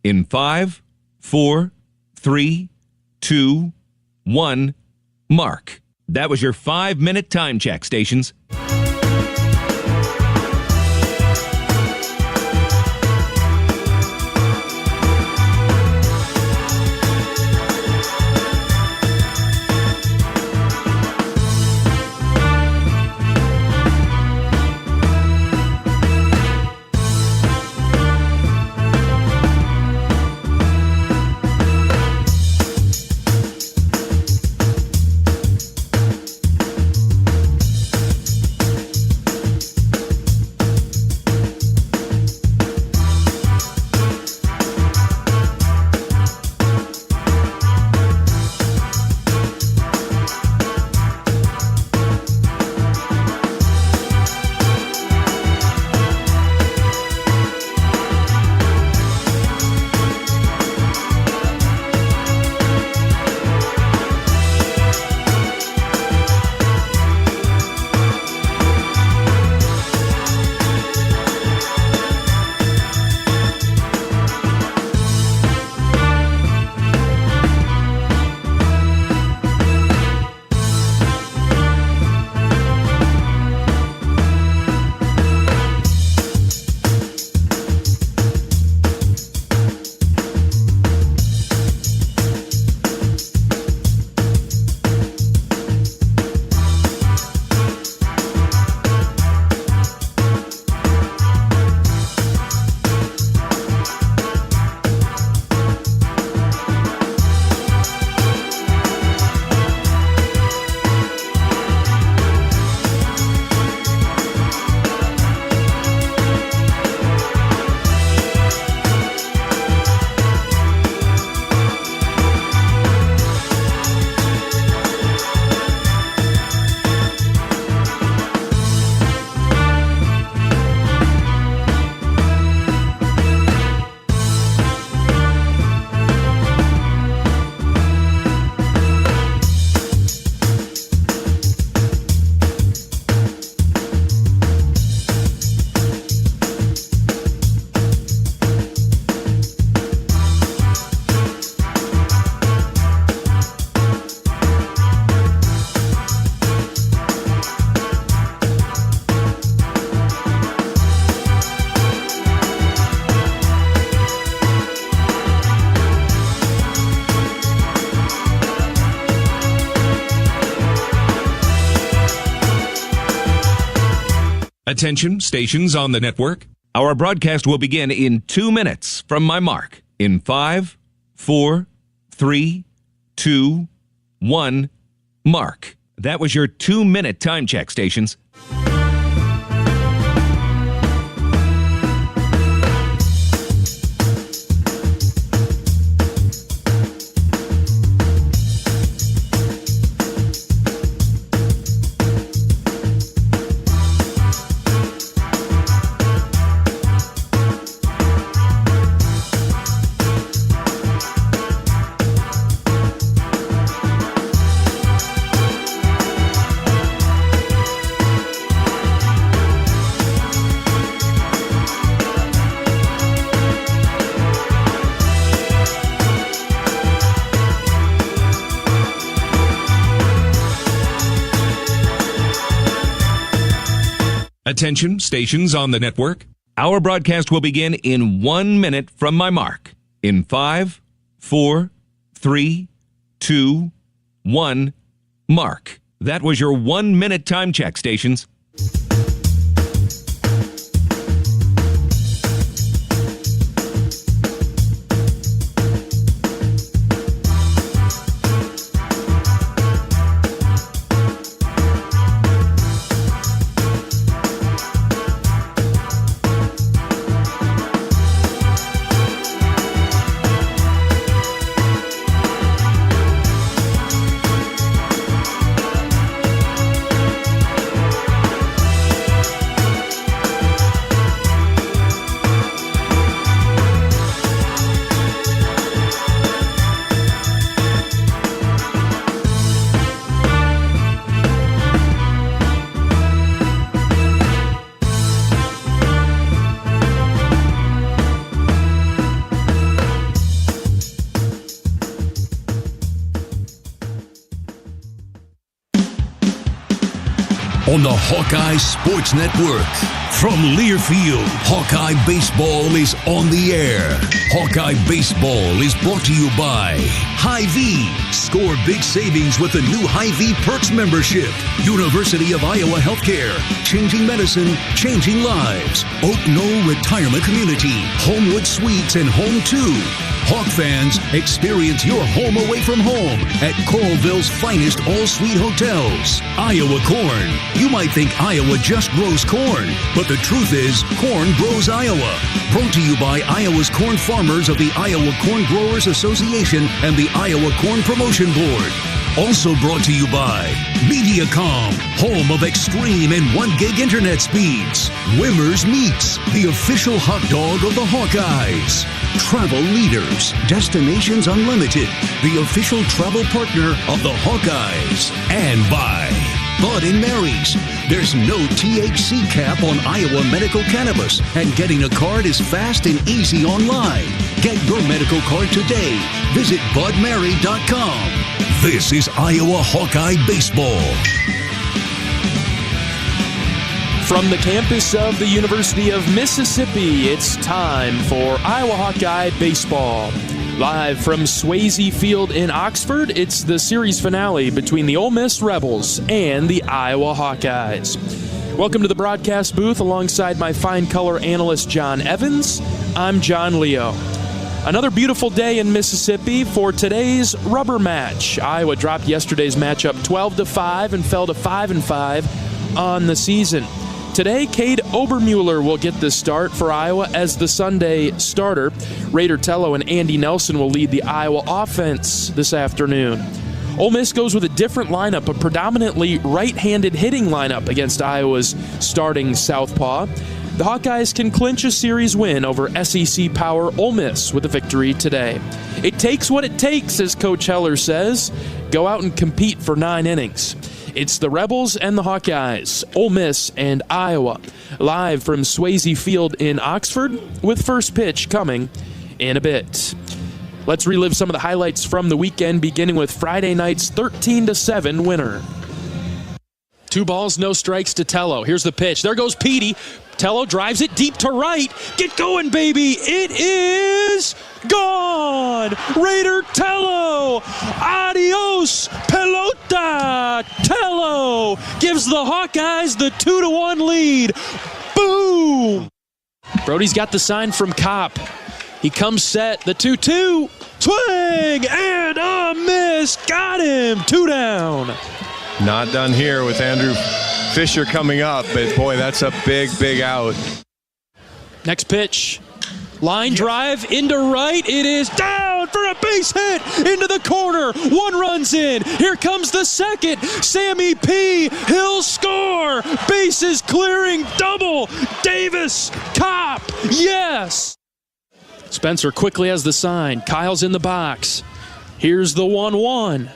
in 5, 4, 3, 2, 1, mark. That was your 5-minute time check, stations. Attention, stations on the network. Our broadcast will begin in 2 minutes from my mark. In 5, 4, 3, 2, 1, mark. That was your 2-minute time check, stations. Attention, stations on the network. Our broadcast will begin in 1 minute from my mark. In 5, 4, 3, 2, 1, mark. That was your 1-minute time check, stations. on the Hawkeye Sports Network. From Learfield, Hawkeye Baseball is on the air. Hawkeye Baseball is brought to you by Hy-Vee. Score big savings with the new Hy-Vee Perks membership. University of Iowa Healthcare. Changing medicine, changing lives. Oak Knoll Retirement Community. Homewood Suites and Home 2. Hawk fans, experience your home away from home at Coralville's finest all-suite hotels. Iowa Corn. You might think Iowa just grows corn, but the truth is, corn grows Iowa. Brought to you by Iowa's corn farmers of the Iowa Corn Growers Association and the Iowa Corn Promotion Board. Also brought to you by Mediacom, home of extreme and 1 gig internet speeds. Wimmer's Meats, the official hot dog of the Hawkeyes. Travel Leaders, Destinations Unlimited, the official travel partner of the Hawkeyes. And by Bud & Mary's. There's no THC cap on Iowa medical cannabis, and getting a card is fast and easy online. Get your medical card today. Visit budmary.com. This is Iowa Hawkeye Baseball. From the campus of the University of Mississippi, it's time for Iowa Hawkeye Baseball. Live from Swayze Field in Oxford, it's the series finale between the Ole Miss Rebels and the Iowa Hawkeyes. Welcome to the broadcast booth alongside my fine color analyst John Evans. I'm John Leo. Another beautiful day in Mississippi for today's rubber match. Iowa dropped yesterday's matchup 12-5 and fell to 5-5 on the season. Today, Cade Obermuller will get the start for Iowa as the Sunday starter. Raider Tello and Andy Nelson will lead the Iowa offense this afternoon. Ole Miss goes with a different lineup, a predominantly right-handed hitting lineup against Iowa's starting southpaw. The Hawkeyes can clinch a series win over SEC power Ole Miss with a victory today. It takes what it takes, as Coach Heller says. Go out and compete for 9 innings. It's the Rebels and the Hawkeyes, Ole Miss and Iowa, live from Swayze Field in Oxford, with first pitch coming in a bit. Let's relive some of the highlights from the weekend, beginning with Friday night's 13-7 winner. 2 balls, no strikes to Tello. Here's the pitch. There goes Petey. Tello drives it deep to right. Get going, baby. It is gone. Raider Tello. Adios, pelota. Tello gives the Hawkeyes the 2-1 lead. Boom. Brody's got the sign from Kopp. He comes set. The 2-2. Swing and a miss. Got him. 2 down. Not done here with Andrew Fisher coming up, but boy, that's a big, big out. Next pitch. Line drive into right. It is down for a base hit into the corner. 1 run's in. Here comes the second. Sammy P. He'll score. Bases clearing double. Davis. Kopp. Yes. Spencer quickly has the sign. Kyle's in the box. Here's the 1-1.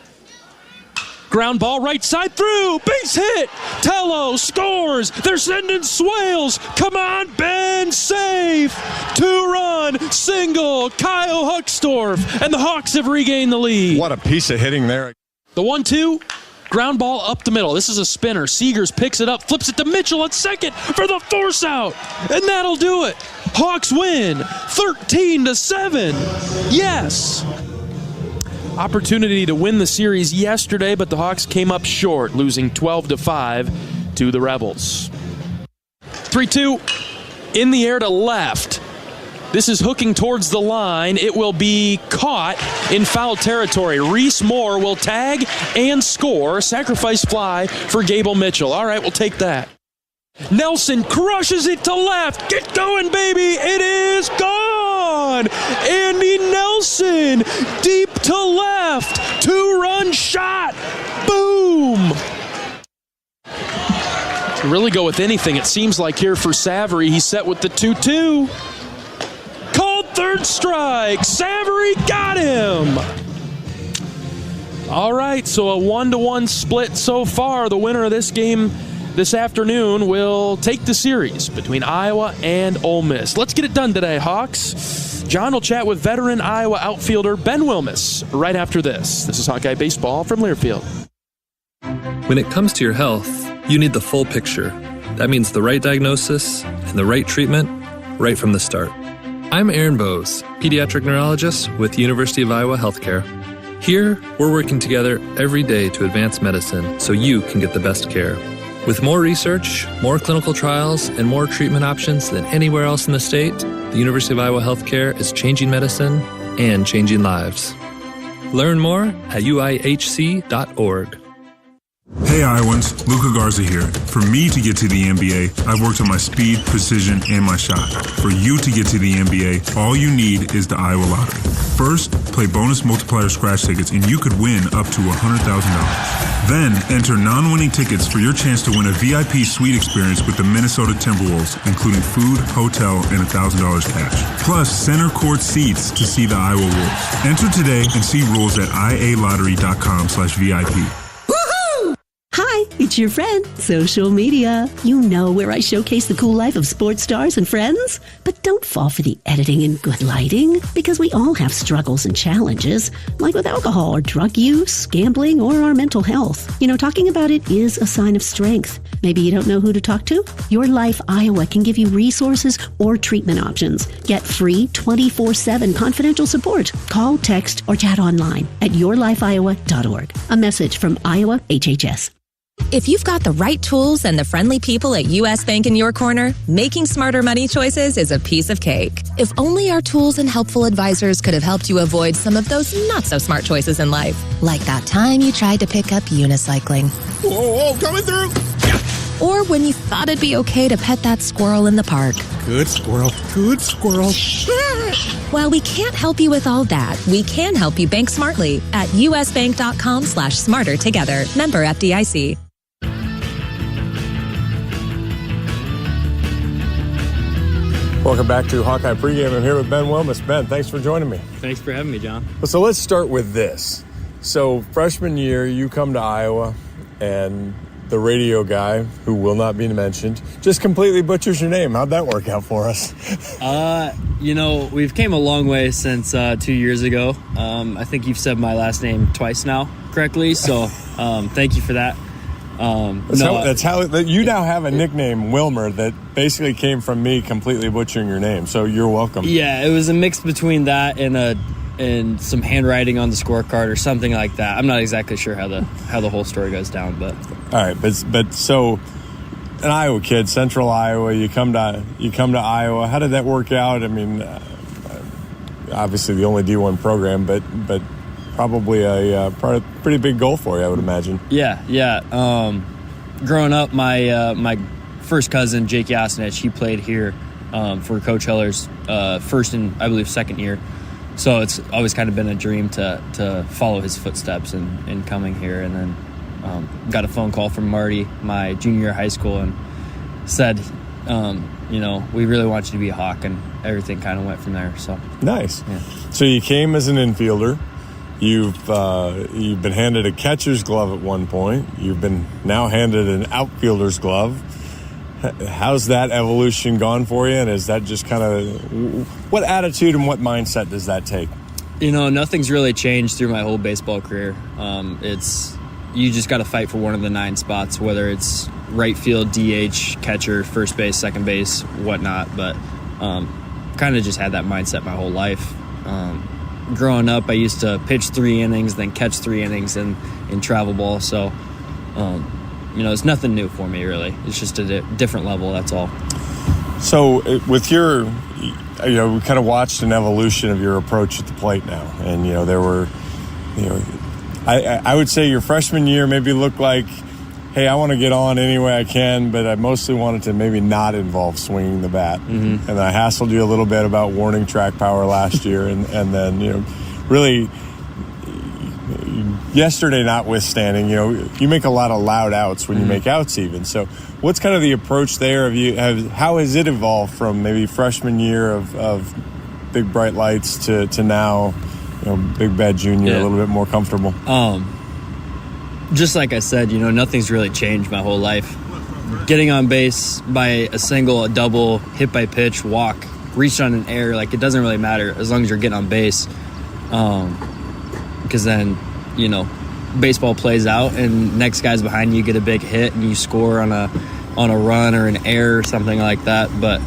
Ground ball right side through. Base hit. Tello scores. They're sending Swales. Come on, Ben. Safe. 2-run single. Kyle Huckstorf. And the Hawks have regained the lead. What a piece of hitting there. The 1-2. Ground ball up the middle. This is a spinner. Seegers picks it up. Flips it to Mitchell at second for the force out. And that'll do it. Hawks win 13-7. Yes. Opportunity to win the series yesterday, but the Hawks came up short, losing 12-5 to the Rebels. 3-2 in the air to left. This is hooking towards the line. It will be caught in foul territory. Reese Moore will tag and score. Sacrifice fly for Gable Mitchell. All right, we'll take that. Nelson crushes it to left. Get going, baby. It is gone. Andy Nelson deep to left. 2-run shot. Boom. To really go with anything, it seems like here for Savary. He's set with the 2-2. Called third strike. Savary got him. All right, so a 1-1 split so far. The winner of this game this afternoon will take the series between Iowa and Ole Miss. Let's get it done today, Hawks. John will chat with veteran Iowa outfielder Ben Wilmus right after this. This is Hawkeye Baseball from Learfield. When it comes to your health, You need the full picture. That means the right diagnosis and the right treatment right from the start. I'm Aaron Bose, pediatric neurologist with University of Iowa Healthcare. Here, we're working together every day to advance medicine so you can get the best care. With more research, more clinical trials, and more treatment options than anywhere else in the state, the University of Iowa Healthcare is changing medicine and changing lives. Learn more at uihc.org. Hey Iowans, Luka Garza here. For me to get to the NBA, I've worked on my speed, precision, and my shot. For you to get to the NBA, all you need is the Iowa Lottery. First, play bonus multiplier scratch tickets and you could win up to $100,000. Then, enter non-winning tickets for your chance to win a VIP suite experience with the Minnesota Timberwolves, including food, hotel, and $1,000 cash. Plus, center court seats to see the Iowa Wolves. Enter today and see rules at ialottery.com/VIP. Hi, it's your friend, social media. You know where I showcase the cool life of sports stars and friends. But don't fall for the editing and good lighting, because we all have struggles and challenges, like with alcohol or drug use, gambling, or our mental health. You know, talking about it is a sign of strength. Maybe you don't know who to talk to? Your Life Iowa can give you resources or treatment options. Get free 24/7 confidential support. Call, text, or chat online at yourlifeiowa.org. A message from Iowa HHS. If you've got the right tools and the friendly people at U.S. Bank in your corner, making smarter money choices is a piece of cake. If only our tools and helpful advisors could have helped you avoid some of those not-so-smart choices in life. Like that time you tried to pick up unicycling. Whoa, coming through! Or when you thought it'd be okay to pet that squirrel in the park. Good squirrel, good squirrel. While we can't help you with all that, we can help you bank smartly at usbank.com/smarter together. Member FDIC. Welcome back to Hawkeye Pregame. I'm here with Ben Wilmus. Ben, thanks for joining me. Thanks for having me, John. So let's start with this. So freshman year, you come to Iowa, and the radio guy, who will not be mentioned, just completely butchers your name. How'd that work out for us? We've came a long way since 2 years ago. I think you've said my last name twice now correctly, so thank you for that. That's how you now have a nickname, Wilmer, that basically came from me completely butchering your name, so you're welcome. Yeah, it was a mix between that and some handwriting on the scorecard or something like that. I'm not exactly sure how the whole story goes down, but all right, but so an Iowa kid, Central Iowa, you come to Iowa. How did that work out? I mean, obviously the only D1 program, but probably a pretty big goal for you, I would imagine. Yeah. Growing up, my first cousin Jake Yasnich, he played here for Coach Heller's first and I believe second year. So it's always kind of been a dream to follow his footsteps in coming here. And then got a phone call from Marty my junior year of high school and said, we really want you to be a Hawk, and everything kind of went from there. So nice. Yeah. So you came as an infielder. You've been handed a catcher's glove at one point. You've been now handed an outfielder's glove. How's that evolution gone for you? And is that just kind of what attitude and what mindset does that take? Nothing's really changed through my whole baseball career. You just got to fight for one of the 9 spots, whether it's right field, DH, catcher, first base, second base, whatnot. But kind of just had that mindset my whole life. Growing up, I used to pitch 3 innings, then catch 3 innings in travel ball. So, it's nothing new for me, really. It's just a different level, that's all. So with your, we kind of watched an evolution of your approach at the plate now. And, there were, I would say your freshman year maybe looked like, hey, I want to get on any way I can, but I mostly wanted to maybe not involve swinging the bat. Mm-hmm. And I hassled you a little bit about warning track power last year. And then, really yesterday notwithstanding, you make a lot of loud outs when you make outs even. So what's kind of the approach there? How has it evolved from maybe freshman year of big bright lights to now, big bad junior, a little bit more comfortable? Just like I said, nothing's really changed my whole life. Getting on base by a single, a double, hit by pitch, walk, reach on an error, it doesn't really matter as long as you're getting on base. Because then, baseball plays out, and next guy's behind you get a big hit and you score on a run or an error or something like that. But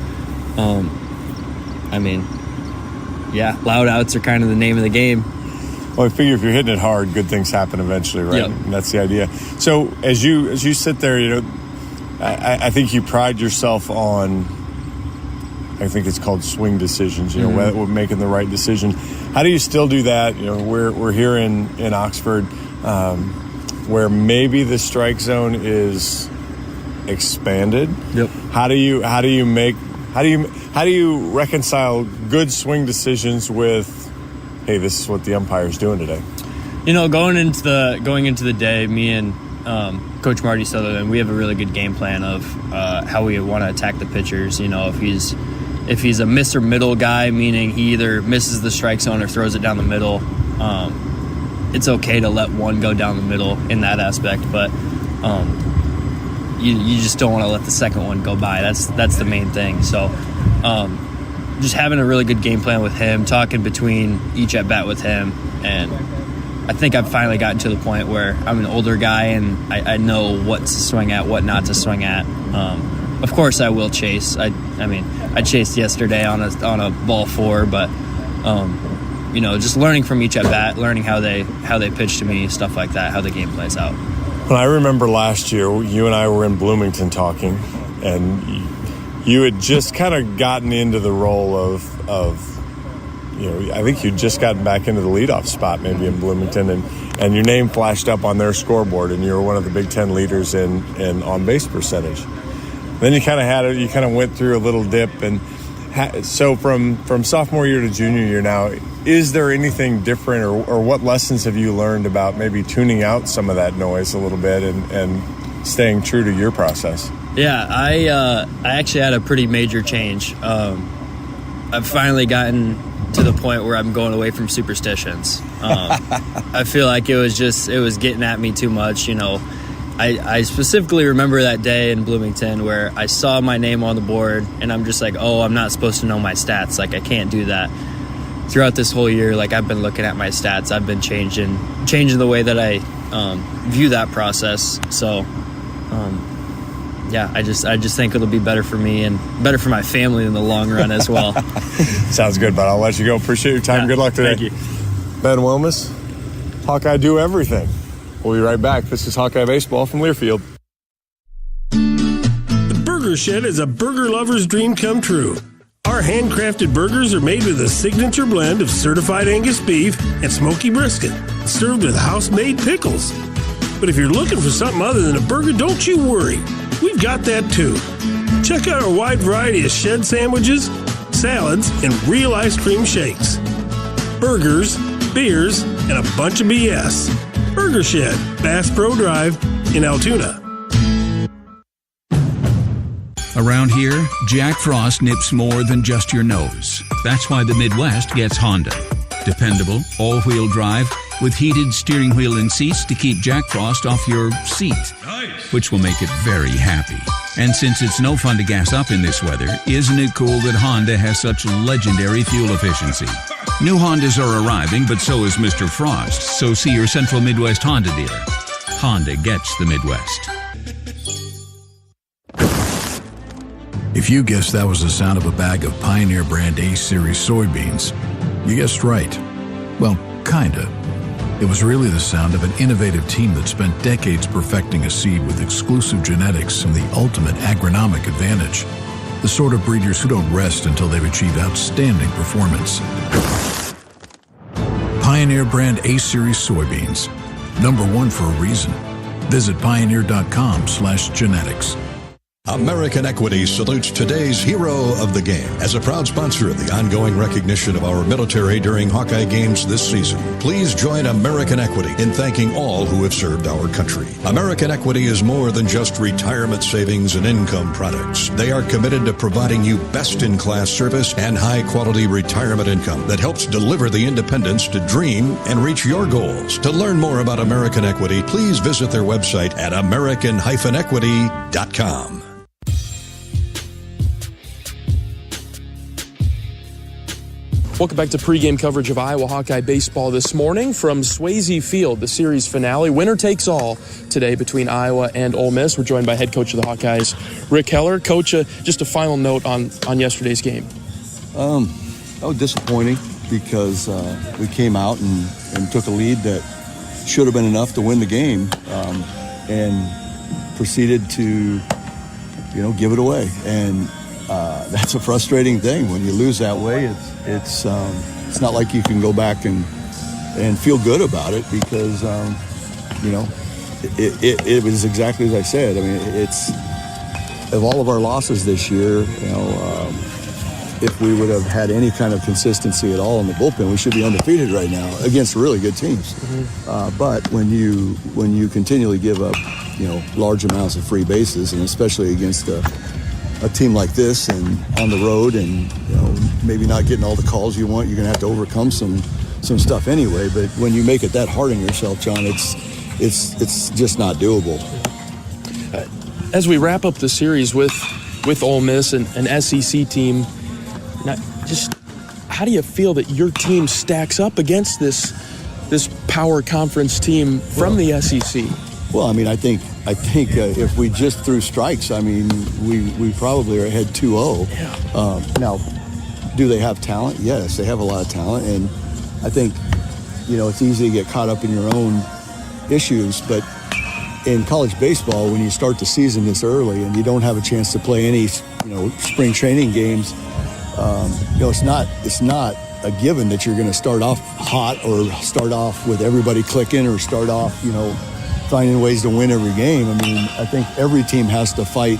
loud outs are kind of the name of the game. Well, I figure if you're hitting it hard, good things happen eventually, right? Yep. And that's the idea. So as you sit there, I think you pride yourself on, I think it's called swing decisions, whether we're making the right decision. How do you still do that? We're here in Oxford, where maybe the strike zone is expanded. Yep. How do you reconcile good swing decisions with, hey, this is what the umpire's doing today? Going into the day, me and Coach Marty Sutherland, we have a really good game plan of how we want to attack the pitchers. If he's a miss or middle guy, meaning he either misses the strike zone or throws it down the middle, it's okay to let one go down the middle in that aspect, but you just don't want to let the second one go by. That's the main thing. So just having a really good game plan with him, talking between each at bat with him, and I think I've finally gotten to the point where I'm an older guy and I know what to swing at, what not to swing at. Of course, I will chase. I chased yesterday on a ball 4, but just learning from each at bat, learning how they pitch to me, stuff like that, how the game plays out. Well, I remember last year you and I were in Bloomington talking, and you had just kind of gotten into the role of I think you'd just gotten back into the leadoff spot maybe in Bloomington, and your name flashed up on their scoreboard, and you were one of the Big Ten leaders in on-base percentage. Then you kind of went through a little dip, and so from sophomore year to junior year now, is there anything different, or what lessons have you learned about maybe tuning out some of that noise a little bit and staying true to your process? Yeah, I actually had a pretty major change. I've finally gotten to the point where I'm going away from superstitions. I feel like it was getting at me too much. I specifically remember that day in Bloomington where I saw my name on the board, and I'm just like, oh, I'm not supposed to know my stats. Like, I can't do that. Throughout this whole year, like, I've been looking at my stats. I've been changing the way that I view that process. So, I just think it'll be better for me and better for my family in the long run as well. Sounds good, bud. I'll let you go. Appreciate your time. Good luck today. Thank you. Ben Wilmus, Hawkeye do everything. We'll be right back. This is Hawkeye Baseball from Learfield. The Burger Shed is a burger lover's dream come true. Our handcrafted burgers are made with a signature blend of certified Angus beef and smoky brisket, served with house-made pickles. But if you're looking for something other than a burger, don't you worry. We've got that too. Check out our wide variety of shed sandwiches, salads, and real ice cream shakes. Burgers, beers, and a bunch of BS. Burger Shed, Bass Pro Drive in Altoona. Around here, Jack Frost nips more than just your nose. That's why the Midwest gets Honda. Dependable, all-wheel drive, with heated steering wheel and seats to keep Jack Frost off your seat. Nice. Which will make it very happy. And since it's no fun to gas up in this weather, isn't it cool that Honda has such legendary fuel efficiency? New Hondas are arriving, but so is Mr. Frost. So see your Central Midwest Honda dealer. Honda gets the Midwest. If you guessed that was the sound of a bag of Pioneer brand A-Series soybeans, you guessed right. Well, kinda. It was really the sound of an innovative team that spent decades perfecting a seed with exclusive genetics and the ultimate agronomic advantage. The sort of breeders who don't rest until they've achieved outstanding performance. Pioneer brand A-Series soybeans. #1 for a reason. Visit pioneer.com/genetics. American Equity salutes today's hero of the game. As a proud sponsor of the ongoing recognition of our military during Hawkeye games this season, please join American Equity in thanking all who have served our country. American Equity is more than just retirement savings and income products. They are committed to providing you best-in-class service and high-quality retirement income that helps deliver the independence to dream and reach your goals. To learn more about American Equity, please visit their website at american-equity.com. Welcome back to pregame coverage of Iowa Hawkeye baseball this morning from Swayze Field, the series finale. Winner takes all today between Iowa and Ole Miss. We're joined by head coach of the Hawkeyes, Rick Heller. Coach, just a final note on yesterday's game. That was disappointing because we came out and took a lead that should have been enough to win the game, and proceeded to, give it away. And that's a frustrating thing when you lose that way. It's not like you can go back and feel good about it because it was exactly as I said. I mean, it's of all of our losses this year, if we would have had any kind of consistency at all in the bullpen, we should be undefeated right now against really good teams. Mm-hmm. But when you continually give up, large amounts of free bases, and especially against a team like this and on the road, and maybe not getting all the calls you want, you're going to have to overcome some stuff anyway. But when you make it that hard on yourself, John, it's just not doable. As we wrap up the series with Ole Miss and an SEC team, now, just how do you feel that your team stacks up against this power conference team from the SEC? Well, I mean, I think if we just threw strikes, I mean, we probably are ahead 2-0. Yeah. Now, do they have talent? Yes, they have a lot of talent, and I think it's easy to get caught up in your own issues. But in college baseball, when you start the season this early and you don't have a chance to play any spring training games, it's not a given that you're going to start off hot or start off with everybody clicking or start off finding ways to win every game. I mean, I think every team has to fight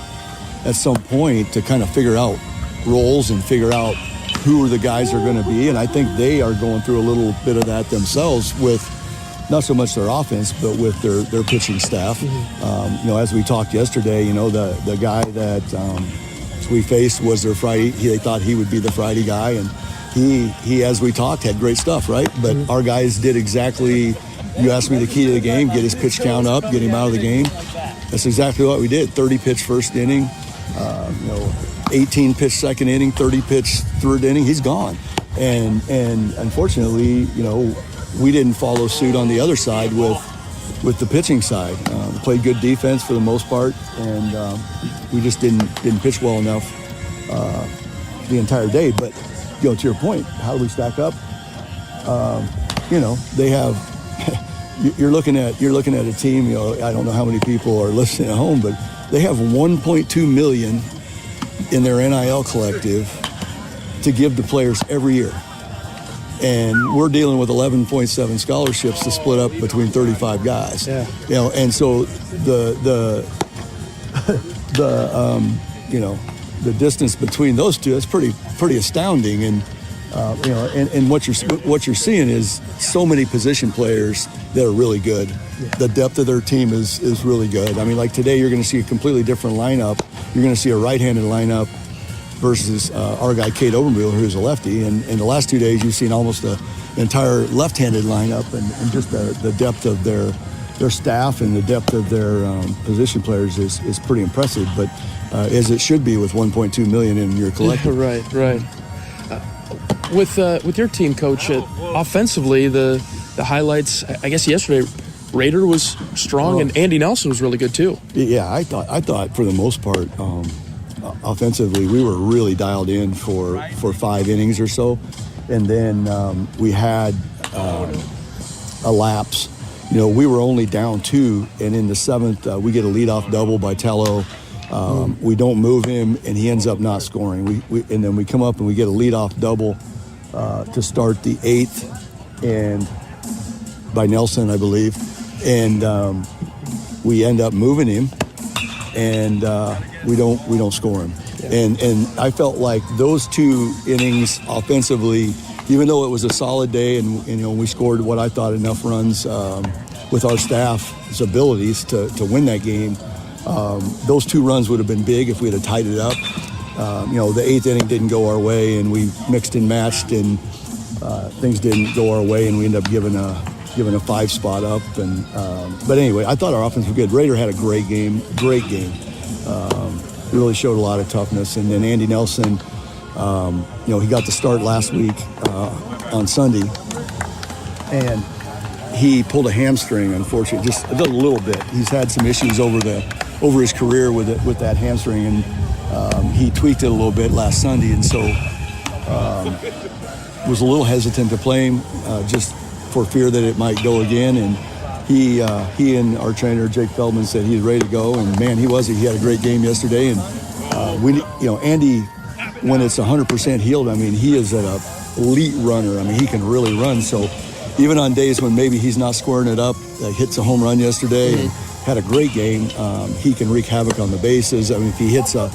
at some point to kind of figure out roles and figure out who the guys are going to be. And I think they are going through a little bit of that themselves with not so much their offense, but with their pitching staff. Mm-hmm. As we talked yesterday, the guy that we faced was their Friday. They thought he would be the Friday guy, and he as we talked, had great stuff, right? But mm-hmm. Our guys did exactly. You asked me the key to the game, get his pitch count up, get him out of the game. That's exactly what we did. 30 pitch first inning, 18 pitch second inning, 30 pitch third inning. He's gone. And unfortunately, we didn't follow suit on the other side with the pitching side. Played good defense for the most part, and we just didn't pitch well enough the entire day. But to your point, how do we stack up? They have. You're looking at a team. I don't know how many people are listening at home, but they have $1.2 million in their NIL collective to give to players every year, and we're dealing with 11.7 scholarships to split up between 35 guys. Yeah. And so the distance between those two is pretty astounding, and what you're seeing is so many position players that are really good. Yeah. The depth of their team is really good. I mean, like today, you're going to see a completely different lineup. You're going to see a right-handed lineup versus our guy Cade Obermueller, who's a lefty. And in the last 2 days, you've seen almost an entire left-handed lineup, and just the depth of their staff and the depth of their position players is pretty impressive. But as it should be with $1.2 million in your collective. Right. With your team, Coach, offensively, the highlights, I guess yesterday, Rader was strong, and Andy Nelson was really good too. Yeah, I thought for the most part, offensively, we were really dialed in for 5 innings or so, and then we had a lapse. We were only down 2, and in the 7th, we get a leadoff double by Tello. We don't move him, and he ends up not scoring. And then we come up and we get a leadoff double to start the 8th, and by Nelson, I believe, and we end up moving him, and we don't score him. And I felt like those 2 innings offensively, even though it was a solid day, and we scored what I thought enough runs with our staff's abilities to win that game. Those 2 runs would have been big if we had tied it up. The 8th inning didn't go our way, and we mixed and matched, and things didn't go our way, and we ended up giving a 5 spot up. And but anyway, I thought our offense was good. Rader had a great game. Really showed a lot of toughness. And then Andy Nelson, He got the start last week on Sunday, and he pulled a hamstring, unfortunately, just a little bit. He's had some issues over his career with that hamstring, and he tweaked it a little bit last Sunday, and so was a little hesitant to play him just for fear that it might go again. And he and our trainer Jake Feldman said he's ready to go, and man, he had a great game yesterday. And Andy, when it's 100% healed, I mean, he is an elite runner. I mean, he can really run. So even on days when maybe he's not squaring it up, hits a home run yesterday and had a great game, he can wreak havoc on the bases. I mean, if he hits a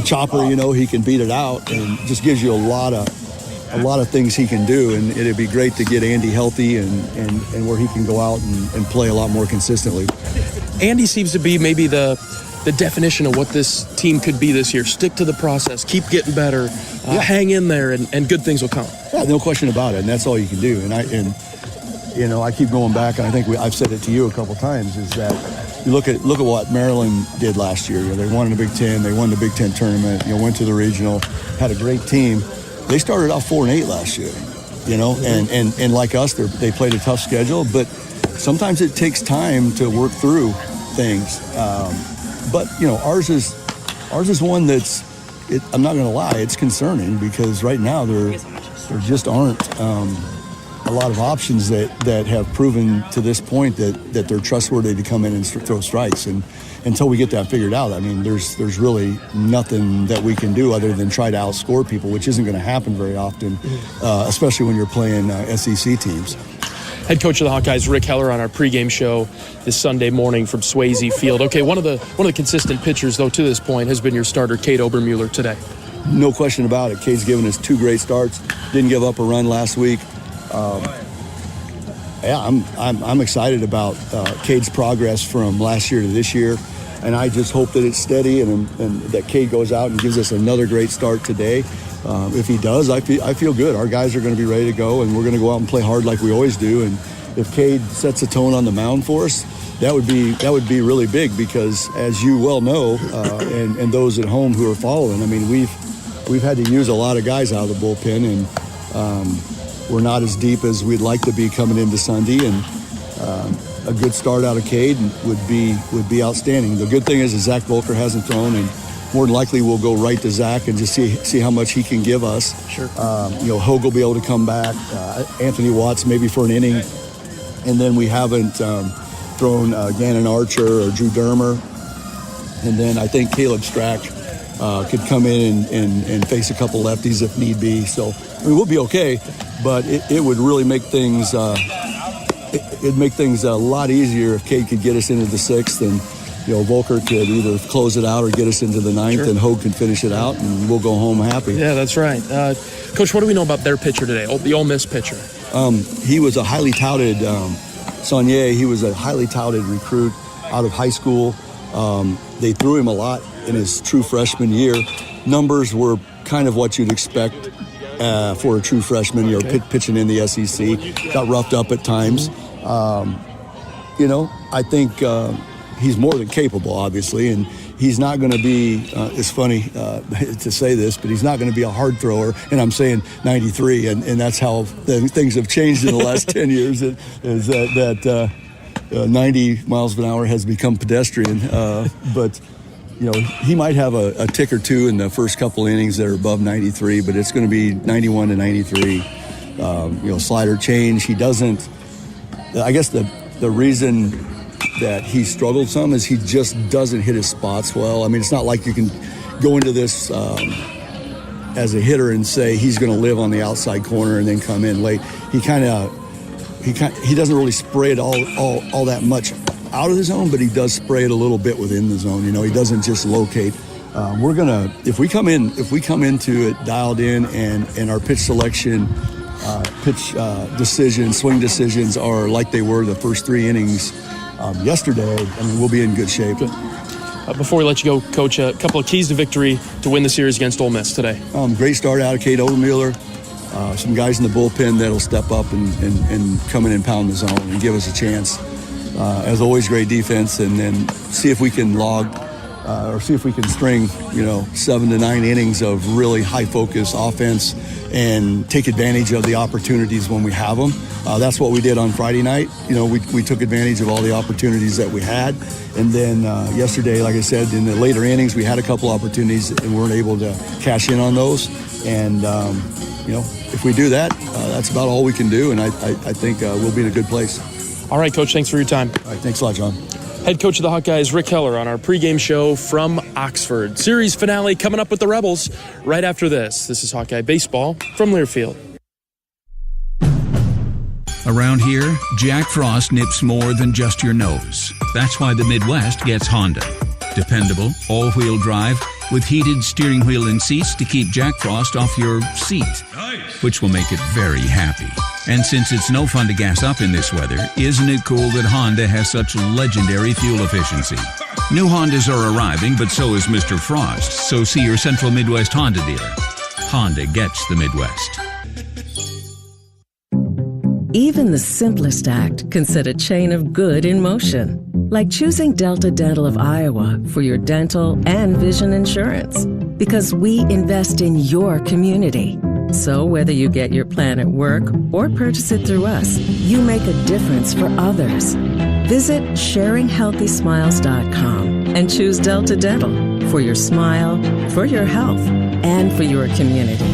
chopper, he can beat it out, and just gives you a lot of things he can do. And it'd be great to get Andy healthy and where he can go out and play a lot more consistently. Andy seems to be maybe the definition of what this team could be this year. Stick to the process, keep getting better, hang in there, and good things will come. Yeah, no question about it, and that's all you can do. And I keep going back, and I think I've said it to you a couple times, is that you look at what Maryland did last year. They won the Big Ten, they won the Big Ten tournament, went to the regional, had a great team. They started off 4-8 last year, and like us, they played a tough schedule, but sometimes it takes time to work through things. But ours is one that's, I'm not going to lie, it's concerning, because right now there just aren't a lot of options that have proven to this point that they're trustworthy to come in and throw strikes. And until we get that figured out, I mean, there's really nothing that we can do other than try to outscore people, which isn't going to happen very often, especially when you're playing SEC teams. Head coach of the Hawkeyes, Rick Heller, on our pregame show this Sunday morning from Swayze Field. Okay, one of the consistent pitchers, though, to this point has been your starter, Cade Obermuller, today. No question about it. Cade's given us 2 great starts. Didn't give up a run last week. I'm excited about Cade's progress from last year to this year, and I just hope that it's steady and that Cade goes out and gives us another great start today. If he does, I feel good. Our guys are going to be ready to go, and we're going to go out and play hard like we always do. And if Cade sets a tone on the mound for us, that would be really big, because as you well know, and those at home who are following, I mean, we've had to use a lot of guys out of the bullpen, and we're not as deep as we'd like to be coming into Sunday. And a good start out of Cade would be outstanding. The good thing is that Zach Volker hasn't thrown, and more than likely we'll go right to Zach and just see how much he can give us. Sure. Hogue will be able to come back. Anthony Watts maybe for an inning, and then we haven't thrown Gannon Archer or Drew Dermer, and then I think Caleb Strack could come in and face a couple lefties if need be. So I mean, we'll be okay, but it would really make things it'd make things a lot easier if Cade could get us into the 6th, and Volker could either close it out or get us into the 9th, sure, and Hogue can finish it out, and we'll go home happy. Yeah, that's right. Coach, what do we know about their pitcher today, the Ole Miss pitcher? He was a highly touted, Saunier, he was a highly touted recruit out of high school. They threw him a lot in his true freshman year. Numbers were kind of what you'd expect for a true freshman, pitching in the SEC. Got roughed up at times. I think he's more than capable, obviously, and he's not going to be, it's funny to say this, but he's not going to be a hard thrower, and I'm saying 93, and that's how things have changed in the last 10 years, is that 90 miles an hour has become pedestrian, but he might have a tick or two in the first couple innings that are above 93, but it's going to be 91 to 93. Slider change. He doesn't, I guess the reason that he struggled some is he just doesn't hit his spots well. I mean, it's not like you can go into this as a hitter and say he's going to live on the outside corner and then come in late. He doesn't really spray it all that much out of the zone, but he does spray it a little bit within the zone. He doesn't just locate. We're gonna, if we come into it dialed in, and our pitch selection, decisions, swing decisions are like they were the first 3 innings yesterday, I mean, we'll be in good shape. Before we let you go, Coach, a couple of keys to victory to win the series against Ole Miss today. Great start out of Cade Obermuller. Some guys in the bullpen that'll step up and come in and pound the zone and give us a chance. As always, great defense, and then see if we can log or see if we can string, 7 to 9 innings of really high focus offense and take advantage of the opportunities when we have them. That's what we did on Friday night. We took advantage of all the opportunities that we had. And then yesterday, like I said, in the later innings, we had a couple opportunities and weren't able to cash in on those. And, if we do that, that's about all we can do. And I think we'll be in a good place. All right, Coach, thanks for your time. All right, thanks a lot, John. Head coach of the Hawkeyes, Rick Heller, on our pregame show from Oxford. Series finale coming up with the Rebels right after this. This is Hawkeye Baseball from Learfield. Around here, Jack Frost nips more than just your nose. That's why the Midwest gets Honda. Dependable, all-wheel drive with heated steering wheel and seats to keep Jack Frost off your seat, which will make it very happy. And since it's no fun to gas up in this weather, isn't it cool that Honda has such legendary fuel efficiency? New Hondas are arriving, but so is Mr. Frost. So see your Central Midwest Honda dealer. Honda gets the Midwest. Even the simplest act can set a chain of good in motion. Like choosing Delta Dental of Iowa for your dental and vision insurance. Because we invest in your community. So whether you get your plan at work or purchase it through us, you make a difference for others. Visit sharinghealthysmiles.com and choose Delta Dental for your smile, for your health, and for your community.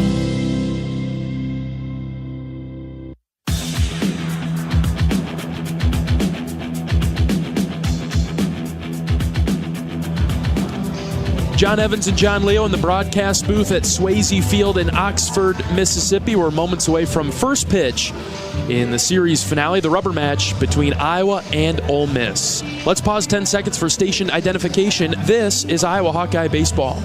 John Evans and John Leo in the broadcast booth at Swayze Field in Oxford, Mississippi. We're moments away from first pitch in the series finale, the rubber match between Iowa and Ole Miss. Let's pause 10 seconds for station identification. This is Iowa Hawkeye Baseball.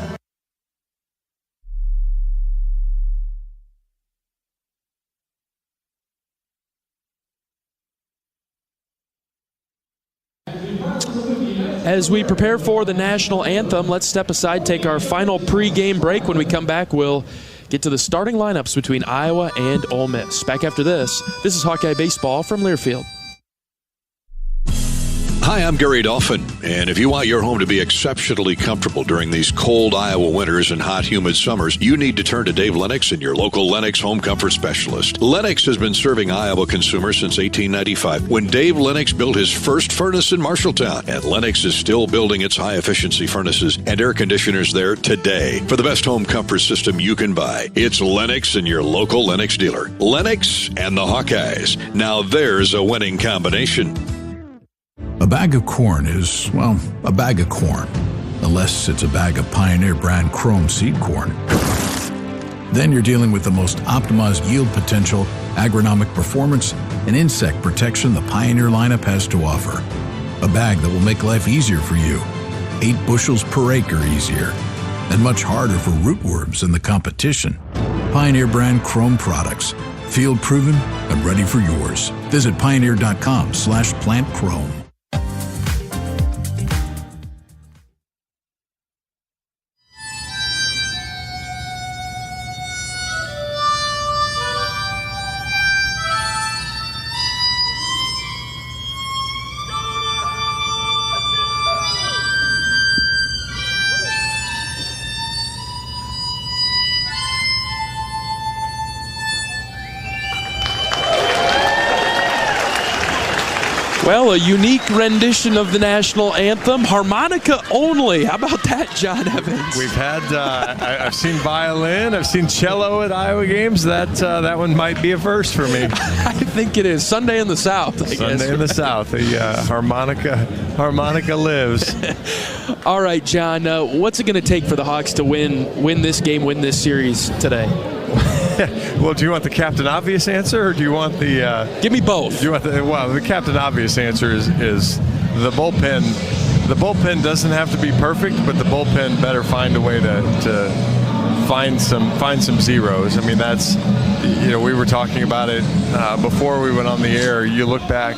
As we prepare for the national anthem, let's step aside, take our final pregame break. When we come back, we'll get to the starting lineups between Iowa and Ole Miss. Back after this is Hawkeye Baseball from Learfield. Hi, I'm Gary Dolphin, and if you want your home to be exceptionally comfortable during these cold Iowa winters and hot, humid summers, you need to turn to Dave Lennox and your local Lennox home comfort specialist. Lennox has been serving Iowa consumers since 1895, when Dave Lennox built his first furnace in Marshalltown, and Lennox is still building its high-efficiency furnaces and air conditioners there today. For the best home comfort system you can buy, it's Lennox and your local Lennox dealer. Lennox and the Hawkeyes. Now there's a winning combination. A bag of corn is, well, a bag of corn, unless it's a bag of Pioneer brand Chrome seed corn. Then you're dealing with the most optimized yield potential, agronomic performance, and insect protection the Pioneer lineup has to offer. A bag that will make life easier for you, 8 bushels per acre easier, and much harder for rootworms than the competition. Pioneer brand Chrome products, field proven and ready for yours. Visit pioneer.com/plantchrome. Well, a unique rendition of the national anthem, harmonica only. How about that, John Evans? We've had, I've seen violin, I've seen cello at Iowa games. That one might be a first for me. I think it is. Sunday in the South, I guess. Sunday in the South. The harmonica lives. All right, John, what's it going to take for the Hawks to win this game, win this series today? Well, do you want the Captain Obvious answer, or do you want the... Give me both. Do you want the Captain Obvious answer is the bullpen. The bullpen doesn't have to be perfect, but the bullpen better find a way to find some zeros. I mean, that's, we were talking about it before we went on the air. You look back,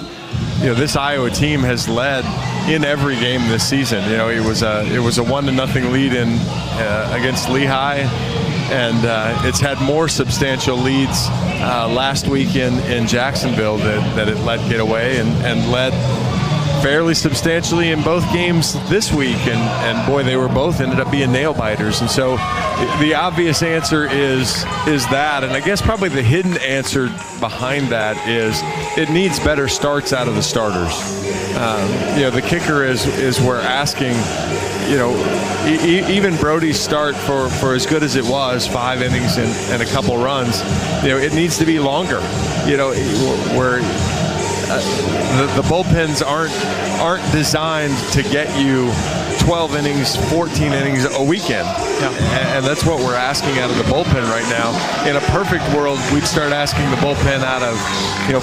this Iowa team has led in every game this season. It was a 1-0 lead against Lehigh. And it's had more substantial leads last week in Jacksonville that it let get away and led fairly substantially in both games this week, and boy, they were both ended up being nail biters. And so the obvious answer is that, and I guess probably the hidden answer behind that is it needs better starts out of the starters. The kicker is we're asking, even Brody's start for as good as it was, 5 innings and a couple runs, it needs to be longer. Where the bullpens aren't designed to get you 12 innings, 14 innings a weekend. Yeah. And that's what we're asking out of the bullpen right now. In a perfect world, we'd start asking the bullpen out of,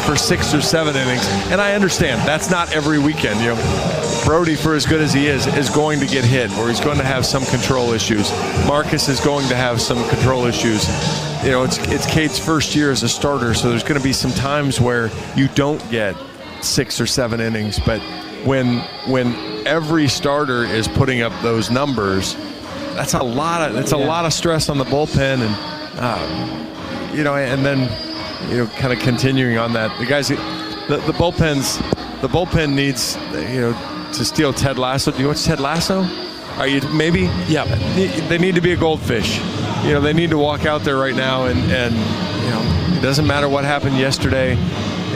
for 6 or 7 innings. And I understand that's not every weekend. Brody, for as good as he is going to get hit, or he's going to have some control issues. Marcus is going to have some control issues. It's Cade's first year as a starter, so there's going to be some times where you don't get 6 or 7 innings. But when every starter is putting up those numbers, that's a lot of stress on the bullpen, and then kind of continuing on that, the guys, the bullpen needs to steal Ted Lasso. Do you watch Ted Lasso? Are you maybe? Yeah. They need to be a goldfish. They need to walk out there right now and it doesn't matter what happened yesterday.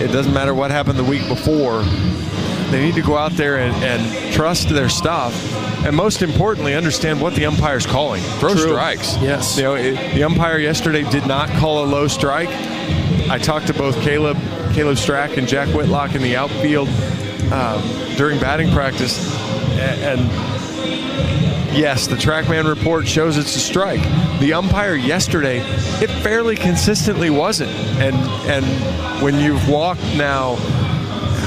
It doesn't matter what happened the week before. They need to go out there and trust their stuff, and most importantly, understand what the umpire's calling. Throw strikes. Yes. The umpire yesterday did not call a low strike. I talked to both Caleb Strack and Jack Whitlock in the outfield during batting practice, and yes, the TrackMan report shows it's a strike. The umpire yesterday, it fairly consistently wasn't, and when you've walked now,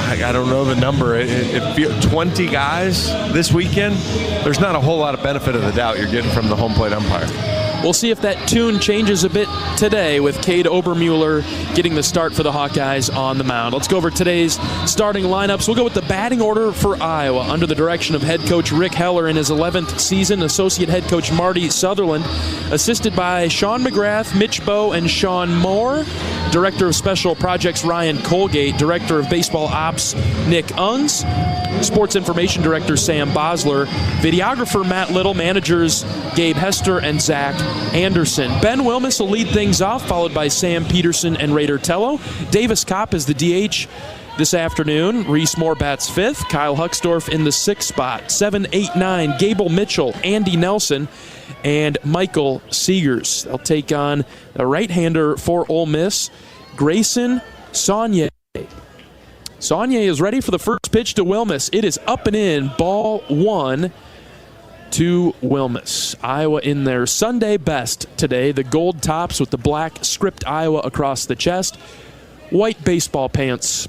I don't know the number, 20 guys this weekend, there's not a whole lot of benefit of the doubt you're getting from the home plate umpire. We'll see if that tune changes a bit today with Cade Obermueller getting the start for the Hawkeyes on the mound. Let's go over today's starting lineups. We'll go with the batting order for Iowa under the direction of head coach Rick Heller in his 11th season, associate head coach Marty Sutherland, assisted by Sean McGrath, Mitch Bowe, and Sean Moore, director of special projects Ryan Colgate, director of baseball ops Nick Ungs, sports information director Sam Bosler, videographer Matt Little, managers Gabe Hester and Zach Anderson. Ben Wilmus will lead things off, followed by Sam Peterson and Raider Tello. Davis Kopp is the DH this afternoon. Reese Moore bats 5th. Kyle Hucksdorf in the 6th spot. 7, 8, 9, Gable Mitchell, Andy Nelson, and Michael Seegers. They'll take on the right-hander for Ole Miss, Grayson Saunier. Saunier is ready for the first pitch to Wilmus. It is up and in, ball 1 to Wilmus. Iowa in their Sunday best today. The gold tops with the black script Iowa across the chest. White baseball pants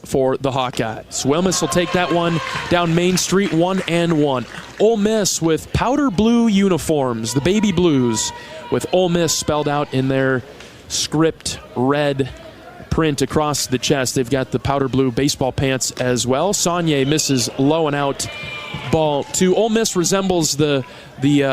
for the Hawkeyes. Wilmus will take that one down Main Street, 1-1. Ole Miss with powder blue uniforms, the baby blues, with Ole Miss spelled out in their script red print across the chest. They've got the powder blue baseball pants as well. Saunier misses low and out, ball 2. Ole Miss resembles the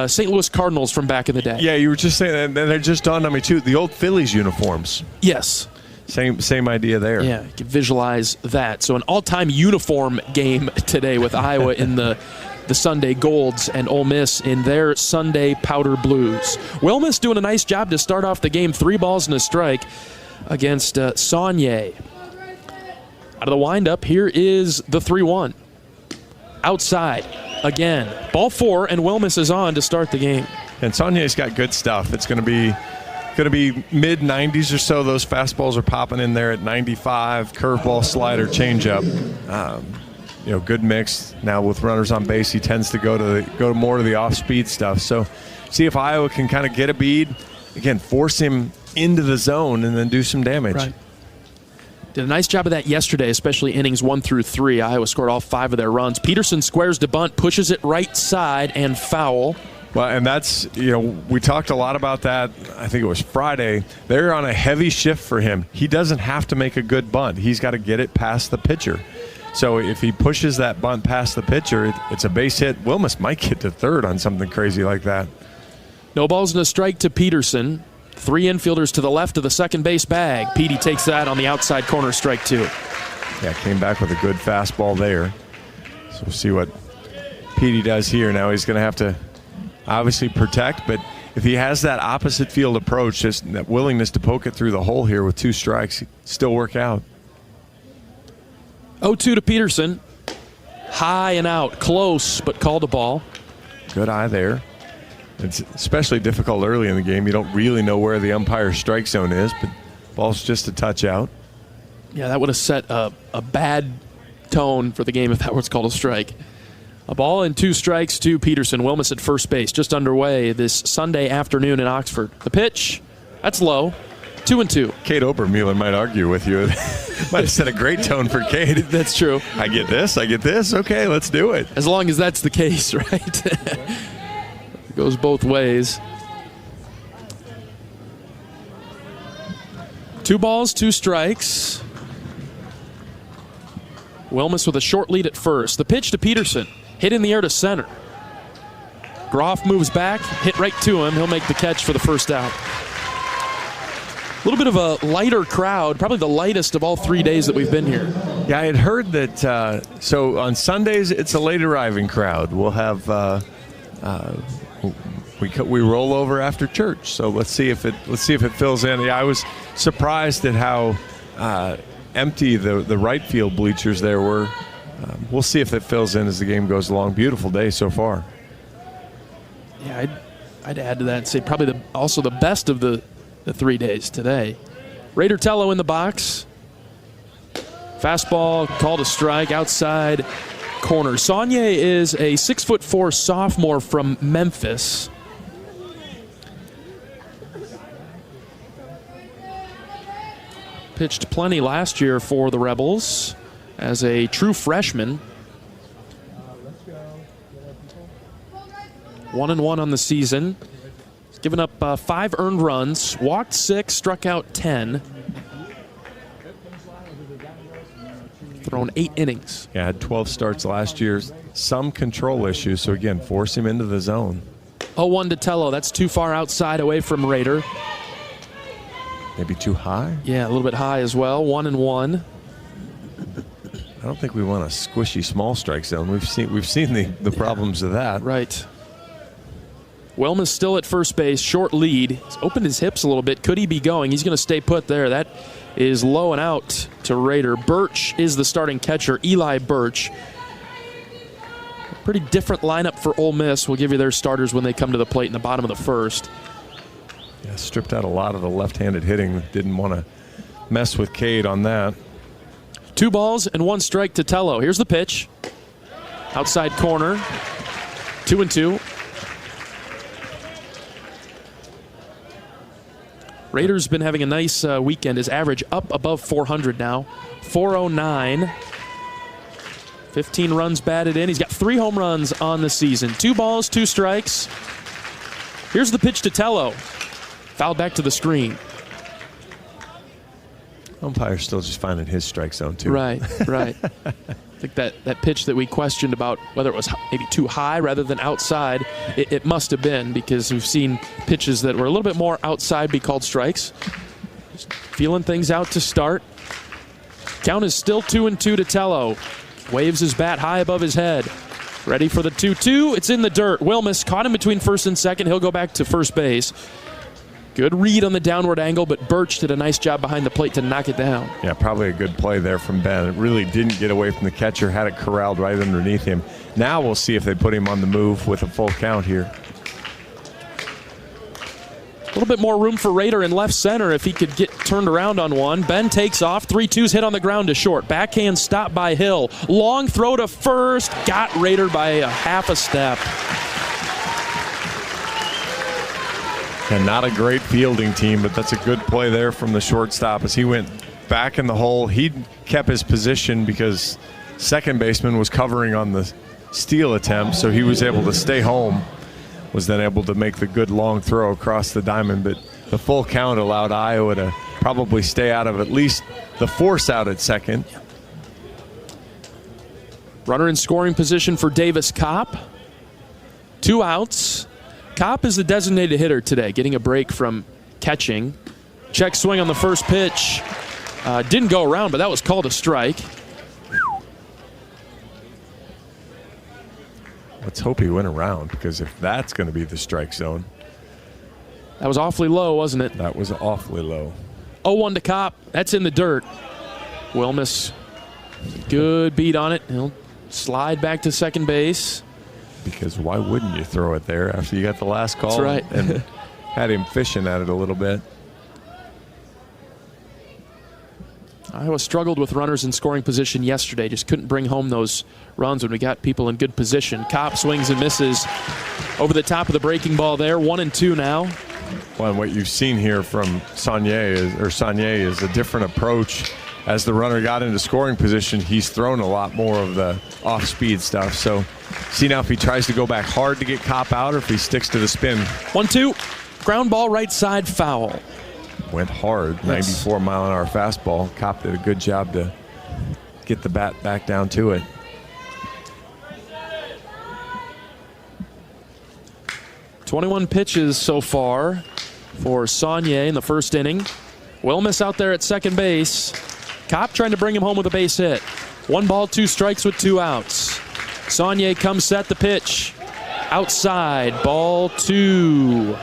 St. Louis Cardinals from back in the day. Yeah, you were just saying that, and it just dawned on me too. The old Phillies uniforms. Yes. Same idea there. Yeah, you can visualize that. So an all-time uniform game today with Iowa in the Sunday golds and Ole Miss in their Sunday powder blues. Wilmus doing a nice job to start off the game. 3 balls and a strike against Saunier. Out of the windup, here is the 3-1. Outside again. Ball 4, and Wilmus is on to start the game. And Saunier's got good stuff. It's going to be mid-90s or so. Those fastballs are popping in there at 95. Curveball, slider, changeup. Good mix. Now with runners on base, he tends to go more to the off-speed stuff. So see if Iowa can kind of get a bead. Again, force him into the zone and then do some damage. Right. Did a nice job of that yesterday, especially innings 1 through 3. Iowa scored all 5 of their runs. Peterson squares to bunt, pushes it right side, and foul. Well, and that's, we talked a lot about that. I think it was Friday. They're on a heavy shift for him. He doesn't have to make a good bunt. He's got to get it past the pitcher. So if he pushes that bunt past the pitcher, it's a base hit. Wilmus might get to third on something crazy like that. No balls and a strike to Peterson. 3 infielders to the left of the second base bag. Petey takes that on the outside corner, strike 2. Yeah, came back with a good fastball there. So we'll see what Petey does here. Now he's going to have to obviously protect, but if he has that opposite field approach, just that willingness to poke it through the hole here with 2 strikes, still work out. 0-2 to Peterson. High and out. Close, but called a ball. Good eye there. It's especially difficult early in the game. You don't really know where the umpire's strike zone is, but ball's just a touch out. Yeah, that would have set a bad tone for the game if that was called a strike. A ball and 2 strikes to Peterson. Wilmus at first base, just underway this Sunday afternoon in Oxford. The pitch, that's low. 2-2. Kate Obermuller might argue with you. Might have set a great tone for Kate. That's true. I get this. Okay, let's do it. As long as that's the case, right? It goes both ways. 2 balls, 2 strikes. Wilmus with a short lead at first. The pitch to Peterson. Hit in the air to center. Groff moves back, hit right to him. He'll make the catch for the first out. A little bit of a lighter crowd, probably the lightest of all 3 days that we've been here. Yeah, I had heard that. So on Sundays, it's a late arriving crowd. We'll have we roll over after church. So let's see if it fills in. Yeah, I was surprised at how empty the right field bleachers there were. We'll see if it fills in as the game goes along. Beautiful day so far. Yeah, I'd add to that and say probably also the best of the 3 days today. Raider Tello in the box. Fastball called a strike outside corner. Saunier is a 6'4" sophomore from Memphis. Pitched plenty last year for the Rebels as a true freshman. 1-1 on the season. He's given up 5 earned runs, walked 6, struck out 10. Thrown 8 innings. Yeah, had 12 starts last year. Some control issues, so again, force him into the zone. 0-1 to Tello. That's too far outside away from Raider. Maybe too high? Yeah, a little bit high as well. 1-1. I don't think we want a squishy small strike zone. We've seen the problems of that. Right. Wilmus still at first base, short lead. He's opened his hips a little bit. Could he be going? He's going to stay put there. That is low and out to Raider. Birch is the starting catcher, Eli Birch. Pretty different lineup for Ole Miss. We'll give you their starters when they come to the plate in the bottom of the first. Yeah, stripped out a lot of the left-handed hitting. Didn't want to mess with Cade on that. 2 balls and 1 strike to Tello. Here's the pitch. Outside corner. 2-2. Raiders been having a nice weekend. His average up above 400 now. 409. 15 runs batted in. He's got 3 home runs on the season. 2 balls, 2 strikes. Here's the pitch to Tello. Fouled back to the screen. Umpire's still just finding his strike zone, too. Right. I think that pitch that we questioned about whether it was maybe too high rather than outside, it must have been, because we've seen pitches that were a little bit more outside be called strikes. Just feeling things out to start. Count is still 2-2 to Tello. Waves his bat high above his head. Ready for the 2-2. It's in the dirt. Wilmus caught him between first and second. He'll go back to first base. Good read on the downward angle, but Birch did a nice job behind the plate to knock it down. Yeah, probably a good play there from Ben. It really didn't get away from the catcher, had it corralled right underneath him. Now we'll see if they put him on the move with a full count here. A little bit more room for Raider in left center if he could get turned around on one. Ben takes off. 3-2's hit on the ground to short. Backhand stop by Hill. Long throw to first. Got Raider by a half a step. And not a great fielding team, but that's a good play there from the shortstop as he went back in the hole. He kept his position because second baseman was covering on the steal attempt, so he was able to stay home, was then able to make the good long throw across the diamond. But the full count allowed Iowa to probably stay out of at least the force out at second. Runner in scoring position for Davis Kopp. 2 outs. Kopp is the designated hitter today, getting a break from catching. Check swing on the first pitch. Didn't go around, but that was called a strike. Let's hope he went around, because if that's going to be the strike zone. That was awfully low, wasn't it? That was awfully low. 0-1 to Kopp. That's in the dirt. Wilmus, good beat on it. He'll slide back to second base. Because why wouldn't you throw it there after you got the last call? That's right. And had him fishing at it a little bit. Iowa struggled with runners in scoring position yesterday. Just couldn't bring home those runs when we got people in good position. Kopp swings and misses over the top of the breaking ball there. 1-2 now. Well, and what you've seen here from Saunier is a different approach. As the runner got into scoring position, he's thrown a lot more of the off-speed stuff. So see now if he tries to go back hard to get Kopp out or if he sticks to the spin. 1-2. Ground ball right side, foul. Went hard, 94-mile-an-hour fastball. Kopp did a good job to get the bat back down to it. .21 pitches so far for Saunier in the first inning. Wilmus out there at second base. Kopp trying to bring him home with a base hit. 1 ball, 2 strikes with 2 outs. Saunier comes set the pitch. Outside, ball 2.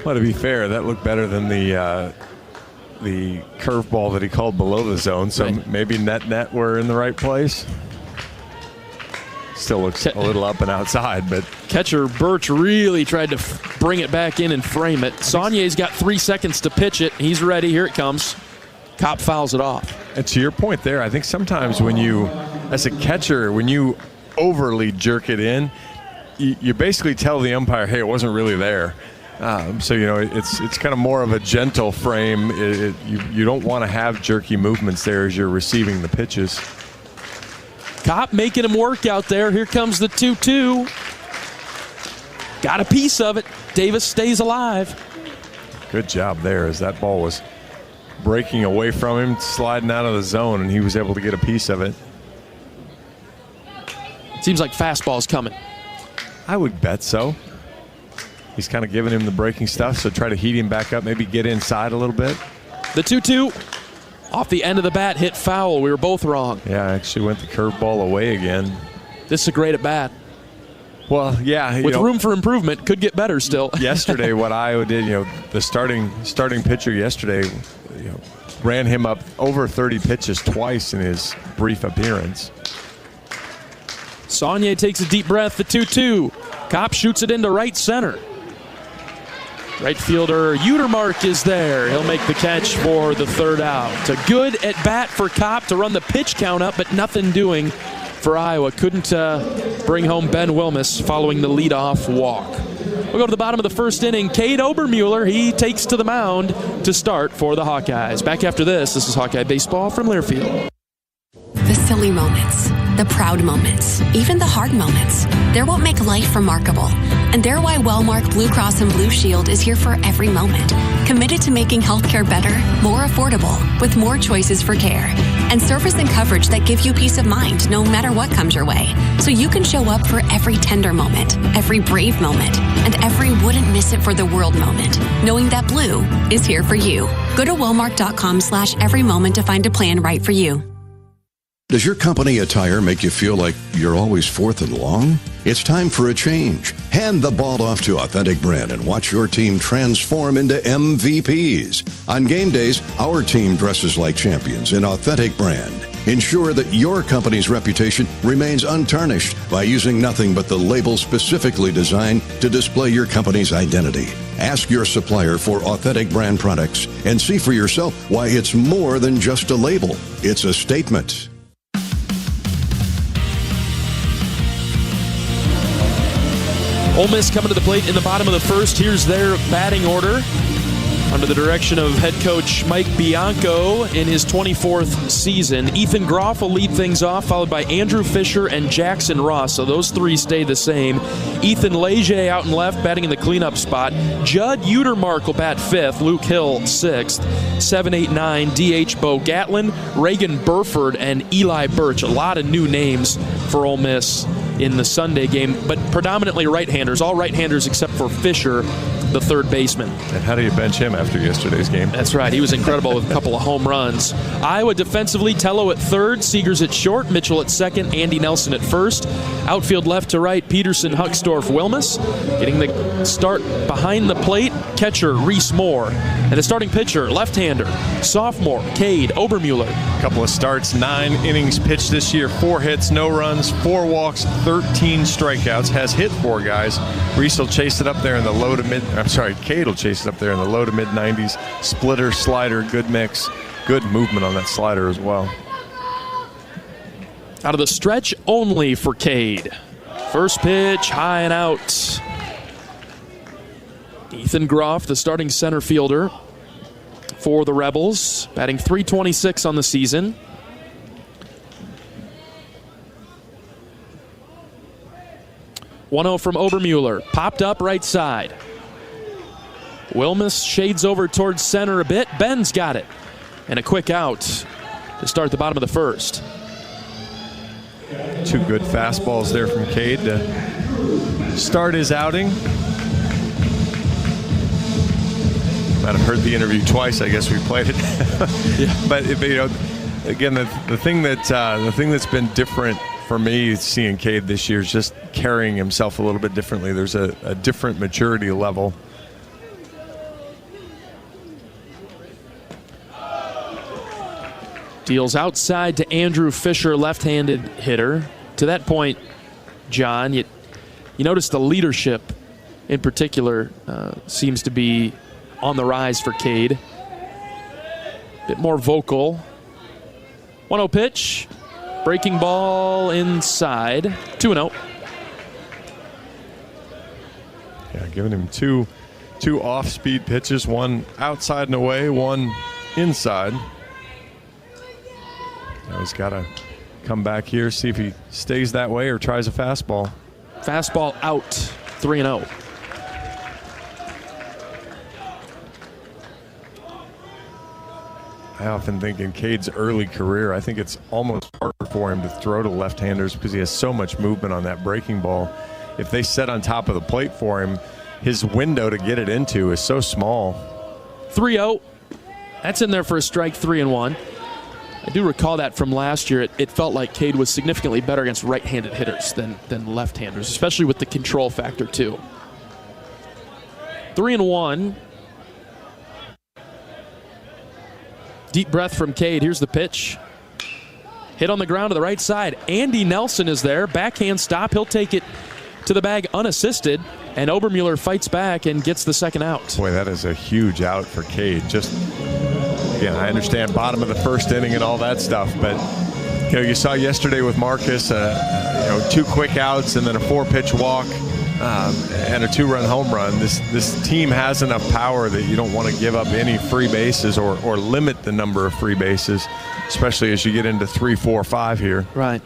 Well, to be fair, that looked better than the curveball that he called below the zone. So maybe net we're in the right place. Still looks a little up and outside, but catcher Birch really tried to bring it back in and frame it. Saunier's got 3 seconds to pitch it. He's ready. Here it comes. Kopp fouls it off. And to your point there, I think sometimes when you, as a catcher, when you overly jerk it in, you basically tell the umpire, hey, it wasn't really there. So, you know, it's kind of more of a gentle frame. You don't want to have jerky movements there as you're receiving the pitches. Kopp making him work out there. Here comes the 2-2. Got a piece of it. Davis stays alive. Good job there as that ball was breaking away from him, sliding out of the zone, and he was able to get a piece of it. Seems like fastball's coming. I would bet so. He's kind of giving him the breaking stuff, so try to heat him back up, maybe get inside a little bit. The 2-2 off the end of the bat, hit foul. We were both wrong. Yeah, I actually went the curveball away again. This is a great at bat. Well, yeah. With room for improvement, could get better still. Yesterday, what Iowa did, the starting pitcher yesterday, ran him up over 30 pitches twice in his brief appearance. Saunier takes a deep breath, the 2-2. Kopp shoots it into right center. Right fielder Utermark is there. He'll make the catch for the 3rd out. A good at bat for Kopp to run the pitch count up, but nothing doing for Iowa. Couldn't bring home Ben Wilmus following the leadoff walk. We'll go to the bottom of the first inning. Cade Obermueller, he takes to the mound to start for the Hawkeyes. Back after this is Hawkeye Baseball from Learfield. The silly moments, the proud moments, even the hard moments. They're what make life remarkable. And they're why Wellmark Blue Cross and Blue Shield is here for every moment. Committed to making healthcare better, more affordable, with more choices for care. And service and coverage that give you peace of mind no matter what comes your way. So you can show up for every tender moment, every brave moment, and every wouldn't miss it for the world moment. Knowing that Blue is here for you. Go to Wellmark.com/every moment to find a plan right for you. Does your company attire make you feel like you're always fourth and long? It's time for a change. Hand the ball off to Authentic Brand and watch your team transform into MVPs. On game days, our team dresses like champions in Authentic Brand. Ensure that your company's reputation remains untarnished by using nothing but the label specifically designed to display your company's identity. Ask your supplier for Authentic Brand products and see for yourself why it's more than just a label. It's a statement. Ole Miss coming to the plate in the bottom of the first. Here's their batting order under the direction of head coach Mike Bianco in his 24th season. Ethan Groff will lead things off, followed by Andrew Fisher and Jackson Ross. So those 3 stay the same. Ethan Leger out and left, batting in the cleanup spot. Judd Utermark will bat 5th. Luke Hill 6th. 7, 8, 9, DH Bo Gatlin, Reagan Burford, and Eli Birch. A lot of new names for Ole Miss in the Sunday game, but predominantly right-handers. All right-handers except for Fisher the third baseman. And how do you bench him after yesterday's game? That's right. He was incredible with a couple of home runs. Iowa defensively, Tello at third, Seegers at short, Mitchell at second, Andy Nelson at first. Outfield left to right, Peterson, Huckstorf, Wilmus. Getting the start behind the plate, catcher Reese Moore. And the starting pitcher, left-hander, sophomore Cade Obermuller. A couple of starts, 9 innings pitched this year, 4 hits, no runs, 4 walks, 13 strikeouts. Has hit 4 guys. Reese will chase it up there in the low to mid. Cade will chase it up there in the low to mid 90s. Splitter, slider, good mix, good movement on that slider as well. Out of the stretch only for Cade. First pitch, high and out. Ethan Groff, the starting center fielder for the Rebels, batting .326 on the season. .1-0 from Obermuller. Popped up right side. Wilmus shades over towards center a bit. Ben's got it. And a quick out to start the bottom of the first. 2 good fastballs there from Cade to start his outing. Might have heard the interview twice. I guess we played it. Yeah. But again, the thing that's been different for me seeing Cade this year is just carrying himself a little bit differently. There's a different maturity level. Deals outside to Andrew Fisher, left-handed hitter. To that point, John, you notice the leadership in particular seems to be on the rise for Cade. Bit more vocal. 1-0 pitch. Breaking ball inside. 2-0. Yeah, giving him two off-speed pitches, one outside and away, one inside. Now he's got to come back here, see if he stays that way or tries a fastball. Fastball out. 3-0. I often think in Cade's early career, I think it's almost harder for him to throw to left-handers because he has so much movement on that breaking ball. If they set on top of the plate for him, his window to get it into is so small. 3-0. That's in there for a strike, 3-1. I do recall that from last year. It felt like Cade was significantly better against right-handed hitters than left-handers, especially with the control factor, too. 3-1. Deep breath from Cade. Here's the pitch. Hit on the ground to the right side. Andy Nelson is there. Backhand stop. He'll take it to the bag unassisted. And Obermuller fights back and gets the second out. Boy, that is a huge out for Cade. Just, again, I understand bottom of the first inning and all that stuff, but you saw yesterday with Marcus, 2 quick outs and then a 4-pitch walk. And a 2-run home run. This team has enough power that you don't want to give up any free bases or limit the number of free bases, especially as you get into 3, 4, 5 here. Right.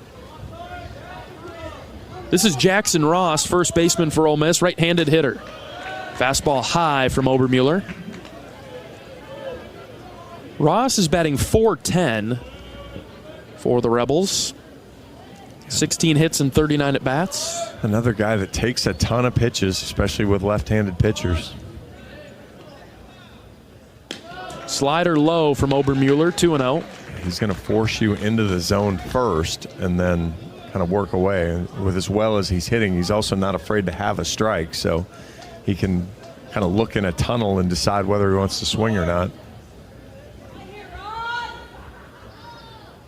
This is Jackson Ross, first baseman for Ole Miss, right-handed hitter. Fastball high from Obermuller. Ross is batting .410 for the Rebels. 16 hits and 39 at-bats. Another guy that takes a ton of pitches, especially with left-handed pitchers. Slider low from Obermuller, 2-0. He's going to force you into the zone first and then kind of work away. With as well as he's hitting, he's also not afraid to have a strike, so he can kind of look in a tunnel and decide whether he wants to swing or not.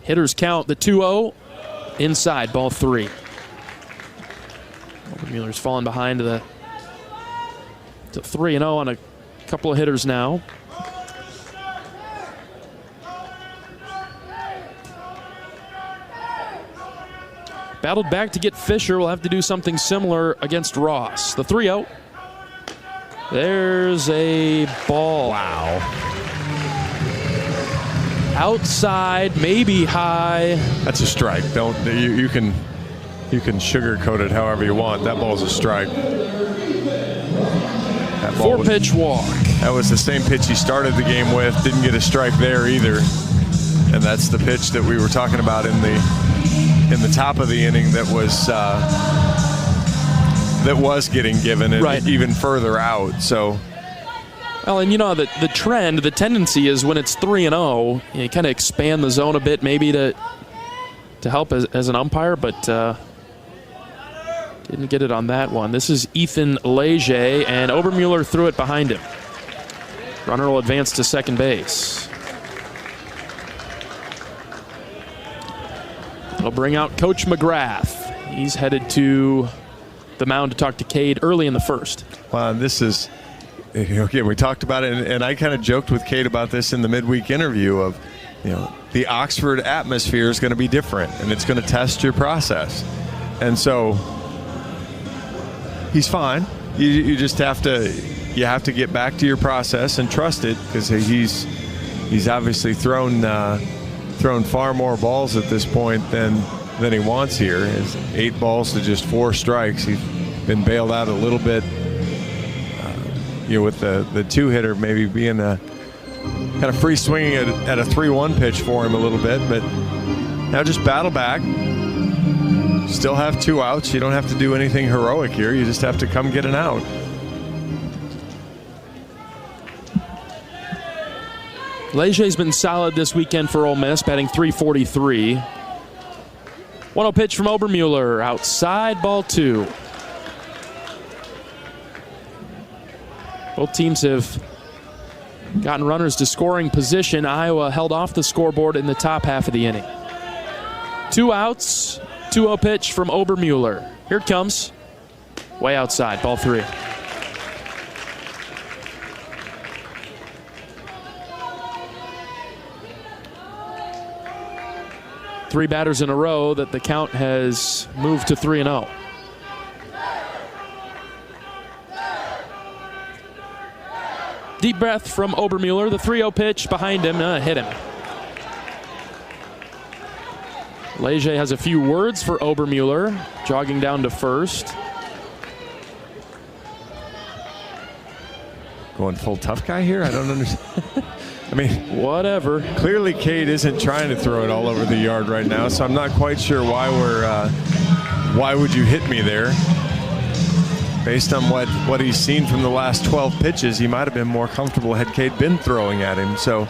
Hitters count the 2-0. Inside, ball 3. Obermuller's fallen behind to 3-0 on a couple of hitters now. Battled back to get Fisher. We'll have to do something similar against Ross. The 3-0. There's a ball. Wow. Outside, maybe high. That's a strike. You can sugarcoat it however you want. That ball's a strike. 4-pitch walk. That was the same pitch he started the game with. Didn't get a strike there either. And that's the pitch that we were talking about in the top of the inning that was that was getting given and right. even further out. So, well, and the trend, the tendency is when it's 3-0, you kind of expand the zone a bit, maybe to help as an umpire, but didn't get it on that one. This is Ethan Leger, and Obermueller threw it behind him. Runner will advance to second base. It'll bring out Coach McGrath. He's headed to the mound to talk to Cade early in the first. Well, this is, we talked about it, and I kind of joked with Cade about this in the midweek interview of, the Oxford atmosphere is going to be different, and it's going to test your process. And so he's fine. You just have to get back to your process and trust it, because he's obviously thrown far more balls at this point than he wants here. It's 8 balls to just 4 strikes. He's been bailed out a little bit, with the 2-hitter maybe being kind of free swinging at a 3-1 pitch for him a little bit. But now just battle back. Still have 2 outs. You don't have to do anything heroic here. You just have to come get an out. Leger's been solid this weekend for Ole Miss, batting .343. 1-0 pitch from Obermueller, outside, ball 2. Both teams have gotten runners to scoring position. Iowa held off the scoreboard in the top half of the inning. 2 outs, 2-0 pitch from Obermueller. Here it comes. Way outside, ball 3. Three batters in a row that the count has moved to 3-0. Deep breath from Obermueller. The 3-0 pitch behind him hit him. Leger has a few words for Obermueller, jogging down to first. Going full tough guy here? I don't understand. I mean, whatever. Clearly, Cade isn't trying to throw it all over the yard right now, so I'm not quite sure why why would you hit me there? Based on what he's seen from the last 12 pitches, he might have been more comfortable had Cade been throwing at him. So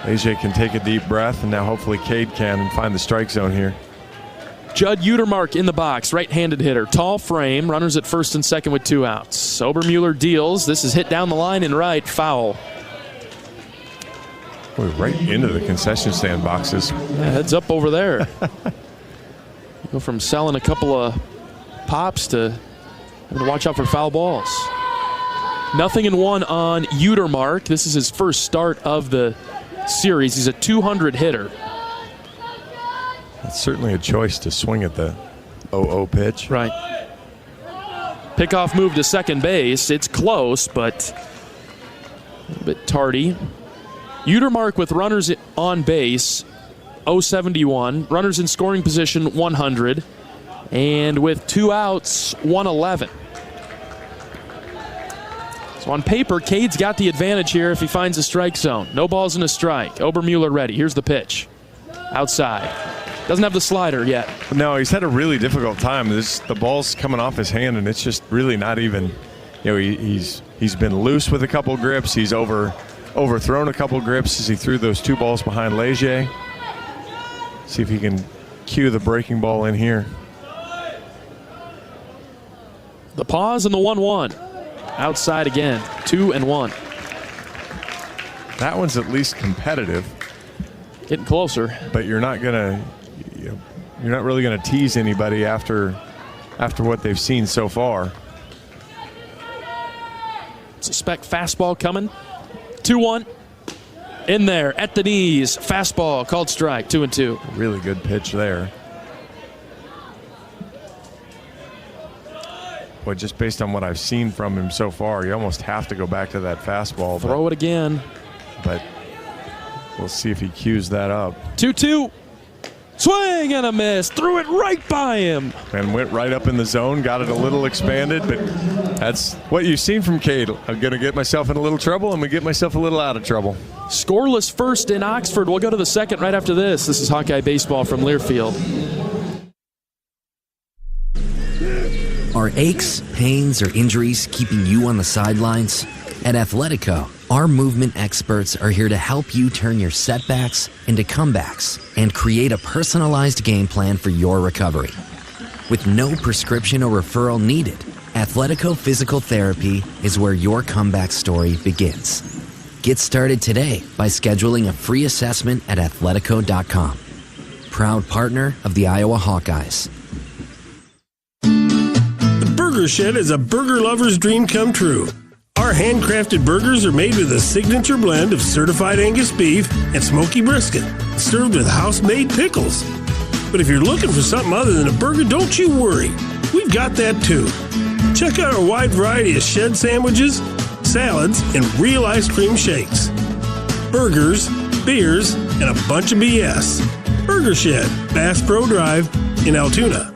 AJ can take a deep breath, and now hopefully Cade can and find the strike zone here. Judd Utermark in the box, right-handed hitter. Tall frame, runners at first and second with 2 outs. Obermueller deals. This is hit down the line and right, foul. Boy, right into the concession stand boxes. Yeah, heads up over there. Go from selling a couple of pops to having to watch out for foul balls. 0-1 on Utermark. This is his first start of the series. He's a 200 hitter. That's certainly a choice to swing at the 0-0 pitch. Right. Pickoff move to second base. It's close, but a little bit tardy. Utermark with runners on base, 071. Runners in scoring position, 100. And with 2 outs, 111. So on paper, Cade's got the advantage here if he finds a strike zone. No balls and a strike. Obermueller ready. Here's the pitch. Outside. Doesn't have the slider yet. No, he's had a really difficult time. The ball's coming off his hand, and it's just really not even. He's been loose with a couple grips. He's overthrown a couple grips as he threw those 2 balls behind Leger. See if he can cue the breaking ball in here. The pause and the 1-1. Outside again. 2-1. That one's at least competitive. Getting closer. But you're not really gonna tease anybody after what they've seen so far. Suspect fastball coming. 2-1. In there at the knees. Fastball called strike. 2-2. Really good pitch there. Boy, just based on what I've seen from him so far, you almost have to go back to that fastball. Throw it again. But we'll see if he cues that up. 2-2. Swing and a miss. Threw it right by him. And went right up in the zone. Got it a little expanded, but that's what you've seen from Cade. I'm going to get myself in a little trouble. I'm going to get myself a little out of trouble. Scoreless first in Oxford. We'll go to the second right after this. This is Hawkeye Baseball from Learfield. Are aches, pains, or injuries keeping you on the sidelines? At Athletico, our movement experts are here to help you turn your setbacks into comebacks and create a personalized game plan for your recovery. With no prescription or referral needed, Athletico Physical Therapy is where your comeback story begins. Get started today by scheduling a free assessment at athletico.com. Proud partner of the Iowa Hawkeyes. The Burger Shed is a burger lover's dream come true. Our handcrafted burgers are made with a signature blend of certified Angus beef and smoky brisket, served with house-made pickles. But if you're looking for something other than a burger, don't you worry. We've got that too. Check out our wide variety of shed sandwiches, salads, and real ice cream shakes. Burgers, beers, and a bunch of BS. Burger Shed, Bass Pro Drive in Altoona.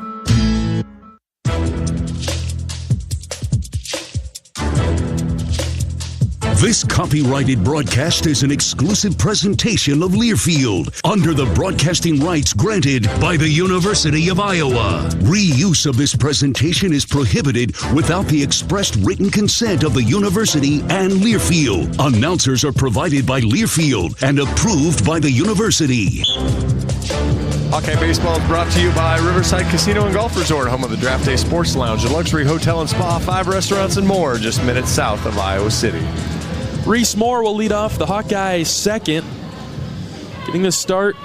This copyrighted broadcast is an exclusive presentation of Learfield under the broadcasting rights granted by the University of Iowa. Reuse of this presentation is prohibited without the expressed written consent of the university and Learfield. Announcers are provided by Learfield and approved by the university. Hawkeye Baseball is brought to you by Riverside Casino and Golf Resort, home of the Draft Day Sports Lounge, a luxury hotel and spa, 5 restaurants and more, just minutes south of Iowa City. Reese Moore will lead off the Hawkeyes second. Getting the start.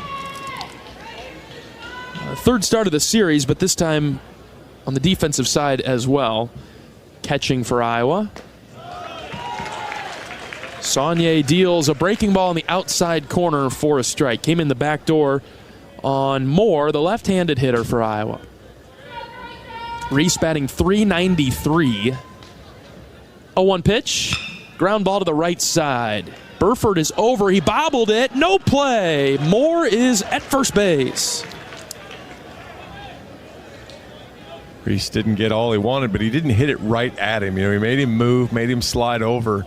Third start of the series, but this time on the defensive side as well. Catching for Iowa. Saunier deals a breaking ball in the outside corner for a strike. Came in the back door on Moore, the left-handed hitter for Iowa. Reese batting .393. 0-1 pitch. Ground ball to the right side. Burford is over. He bobbled it. No play. Moore is at first base. Reese didn't get all he wanted, but he didn't hit it right at him. You know, he made him move, made him slide over.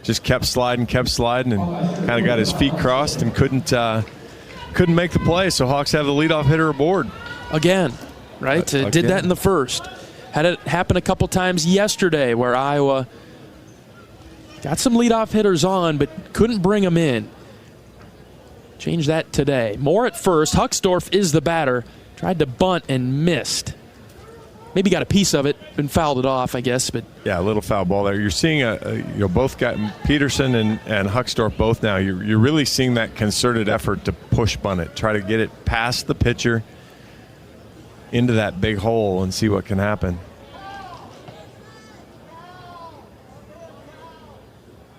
Just kept sliding, and kind of got his feet crossed and couldn't make the play. So Hawks have the leadoff hitter aboard. Again, right? Did that in the first. Had it happen a couple times yesterday where Iowa got some leadoff hitters on, but couldn't bring them in. Change that today. Moore at first. Hucksdorf is the batter. Tried to bunt and missed. Maybe got a piece of it and fouled it off, I guess. But yeah, a little foul ball there. You're seeing both got Peterson and Hucksdorf both now. You're really seeing that concerted effort to push bunt it, try to get it past the pitcher into that big hole and see what can happen.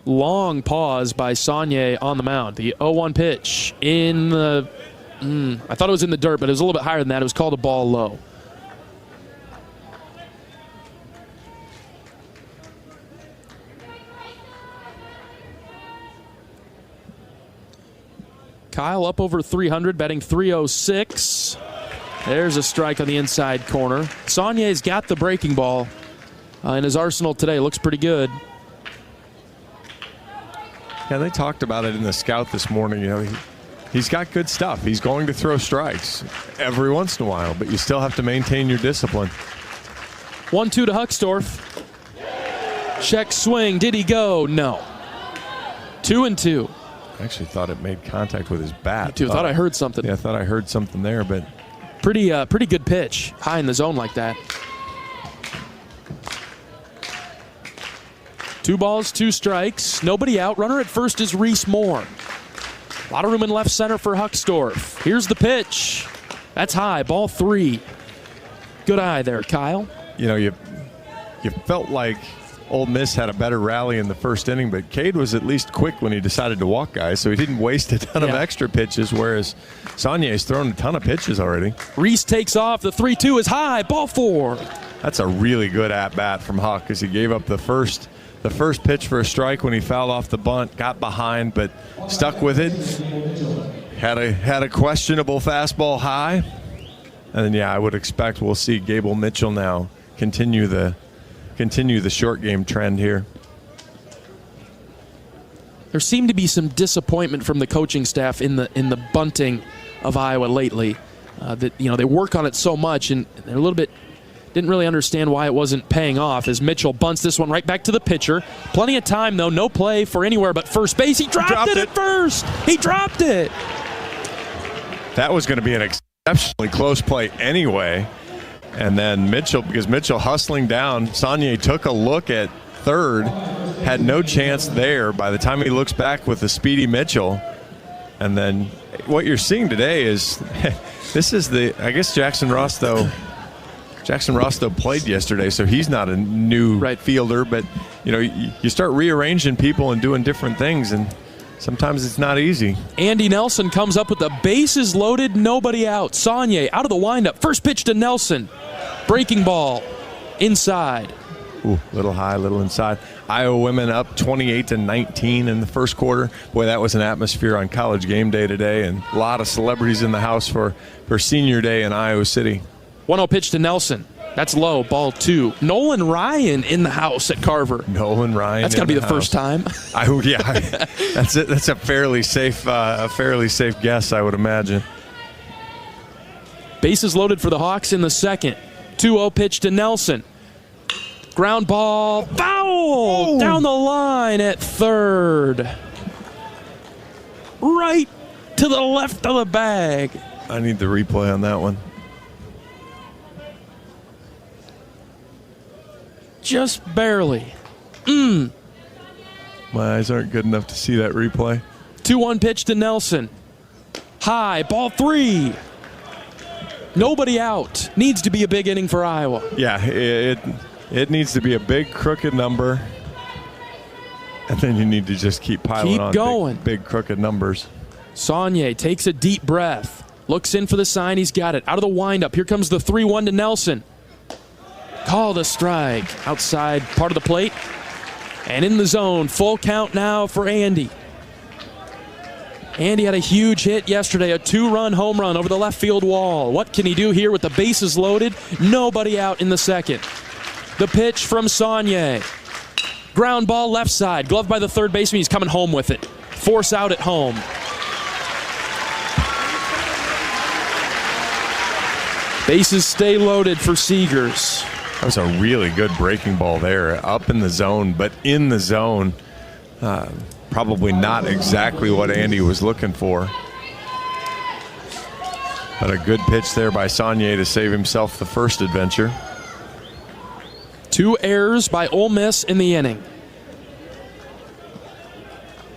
Long pause by Saunier on the mound. The 0-1 pitch in the, I thought it was in the dirt, but it was a little bit higher than that. It was called a ball low. Kyle up over 300, batting .306. There's a strike on the inside corner. Saunier's got the breaking ball in his arsenal today. Looks pretty good. Yeah, they talked about it in the scout this morning. You know, he's got good stuff. He's going to throw strikes every once in a while, but you still have to maintain your discipline. 1-2 to Hucksdorf. Check swing. Did he go? No. 2-2. I actually thought it made contact with his bat. Me too. Thought I heard something. Yeah, I thought I heard something there, but pretty good pitch, high in the zone like that. 2 balls, 2 strikes, nobody out. Runner at first is Reese Moore. A lot of room in left center for Hucksdorf. Here's the pitch. That's high, ball 3. Good eye there, Kyle. You know, you felt like Ole Miss had a better rally in the first inning, but Cade was at least quick when he decided to walk guys, so he didn't waste a ton of extra pitches, whereas Saunier's thrown a ton of pitches already. Reese takes off. The 3-2 is high, ball 4. That's a really good at-bat from Hawk because he gave up the first pitch for a strike when he fouled off the bunt, got behind, but stuck with it. Had a questionable fastball high. And then, I would expect we'll see Gable Mitchell now continue the short game trend here. There seemed to be some disappointment from the coaching staff in the bunting of Iowa lately. That they work on it so much and they're a little bit Didn't really understand why it wasn't paying off as Mitchell bunts this one right back to the pitcher. Plenty of time, though. No play for anywhere but first base. He dropped it at first. He dropped it. That was going to be an exceptionally close play anyway. And then Mitchell hustling down. Saunier took a look at third, had no chance there. By the time he looks back with the speedy Mitchell. And then what you're seeing today is this is I guess Jackson Rostow played yesterday, so he's not a new fielder, but you start rearranging people and doing different things, and sometimes it's not easy. Andy Nelson comes up with the bases loaded, nobody out. Saunier out of the windup. First pitch to Nelson. Breaking ball inside. Ooh, little high, little inside. Iowa women up 28-19 in the first quarter. Boy, that was an atmosphere on College game day today, and a lot of celebrities in the house for senior day in Iowa City. 1-0 pitch to Nelson. That's low, ball 2. Nolan Ryan in the house at Carver. Nolan Ryan. That's got to be the first time. That's it. That's a fairly safe guess, I would imagine. Bases loaded for the Hawks in the second. 2-0 pitch to Nelson. Ground ball, foul down the line at third. Right to the left of the bag. I need the replay on that one. Just barely. My eyes aren't good enough to see that replay. 2-1 pitch to Nelson. High, ball 3. Nobody out. Needs to be a big inning for Iowa. Yeah, it needs to be a big crooked number. And then you need to just keep piling on going. Big crooked numbers. Saunier takes a deep breath. Looks in for the sign. He's got it. Out of the windup. Here comes the 3-1 to Nelson. Called a strike outside part of the plate. And in the zone, full count now for Andy. Andy had a huge hit yesterday, a 2-run home run over the left field wall. What can he do here with the bases loaded? Nobody out in the second. The pitch from Saunier. Ground ball left side, gloved by the third baseman. He's coming home with it. Force out at home. Bases stay loaded for Seegers. That was a really good breaking ball there. Up in the zone, but in the zone. Probably not exactly what Andy was looking for. But a good pitch there by Saunier to save himself the first adventure. 2 errors by Ole Miss in the inning.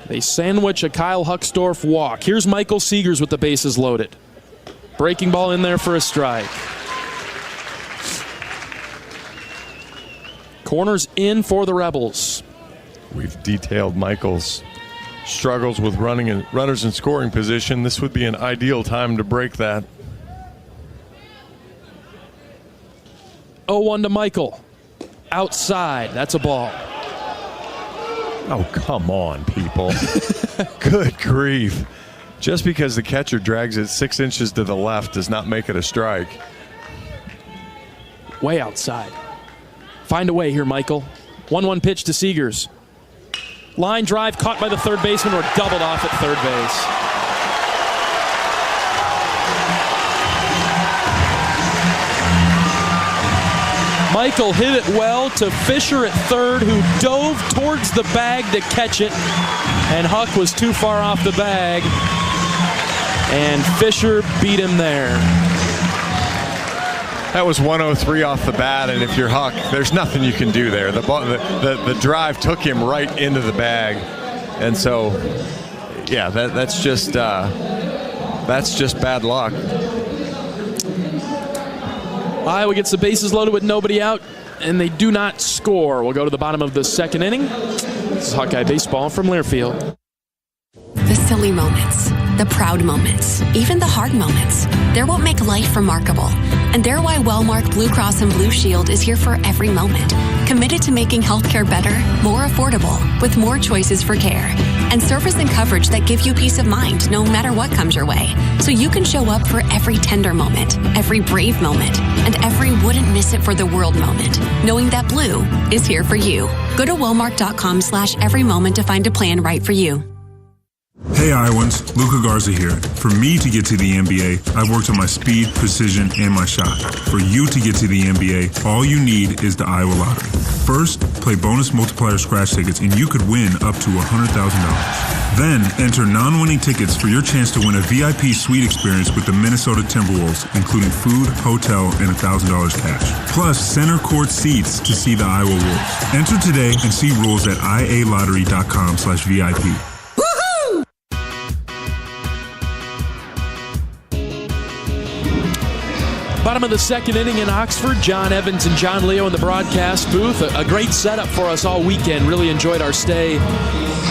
They sandwich a Kyle Hucksdorf walk. Here's Michael Seegers with the bases loaded. Breaking ball in there for a strike. Corners in for the Rebels. We've detailed Michael's struggles with runners in scoring position. This would be an ideal time to break that. 0-1 to Michael. Outside. That's a ball. Oh, come on, people. Good grief. Just because the catcher drags it 6 inches to the left does not make it a strike. Way outside. Find a way here, Michael. 1-1 pitch to Seegers. Line drive caught by the third baseman or doubled off at third base. Michael hit it well to Fisher at third, who dove towards the bag to catch it. And Huck was too far off the bag. And Fisher beat him there. That was 103 off the bat, and if you're Huck, there's nothing you can do there. The drive took him right into the bag, and so, yeah, that's just bad luck. Iowa gets the bases loaded with nobody out, and they do not score. We'll go to the bottom of the second inning. This is Hawkeye Baseball from Learfield. The silly moments, the proud moments, even the hard moments. They're what make life remarkable. And they're why Wellmark Blue Cross and Blue Shield is here for every moment. Committed to making healthcare better, more affordable, with more choices for care. And service and coverage that give you peace of mind no matter what comes your way. So you can show up for every tender moment, every brave moment, and every wouldn't miss it for the world moment. Knowing that Blue is here for you. Go to Wellmark.com/every moment to find a plan right for you. Hey Hey Iowans, Luka Garza here. For me to get to the NBA, I've worked on my speed, precision, and my shot. For you to get to the NBA, all you need is the Iowa Lottery. First, play bonus multiplier scratch tickets and you could win up to $100,000. Then, enter non-winning tickets for your chance to win a VIP suite experience with the Minnesota Timberwolves, including food, hotel, and $1,000 cash. Plus, center court seats to see the Iowa Wolves. Enter today and see rules at ialottery.com/VIP. Bottom of the second inning in Oxford. John Evans and John Leo in the broadcast booth. A great setup for us all weekend. Really enjoyed our stay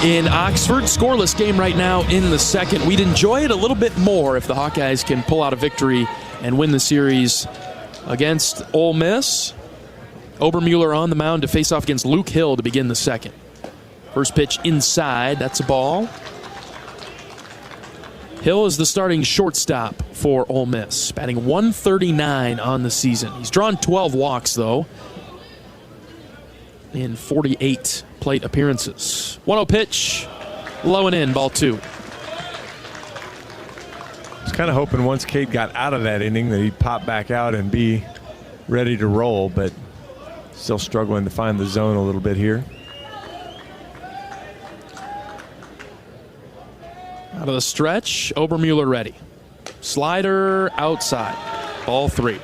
in Oxford. Scoreless game right now in the second. We'd enjoy it a little bit more if the Hawkeyes can pull out a victory and win the series against Ole Miss. Obermuller on the mound to face off against Luke Hill to begin the second. First pitch inside. That's a ball. Hill is the starting shortstop for Ole Miss, batting .139 on the season. He's drawn 12 walks, though, in 48 plate appearances. 1-0 pitch, low and in, ball 2. I was kind of hoping once Cade got out of that inning that he'd pop back out and be ready to roll, but still struggling to find the zone a little bit here. Out of the stretch, Obermuller ready. Slider outside. Ball 3.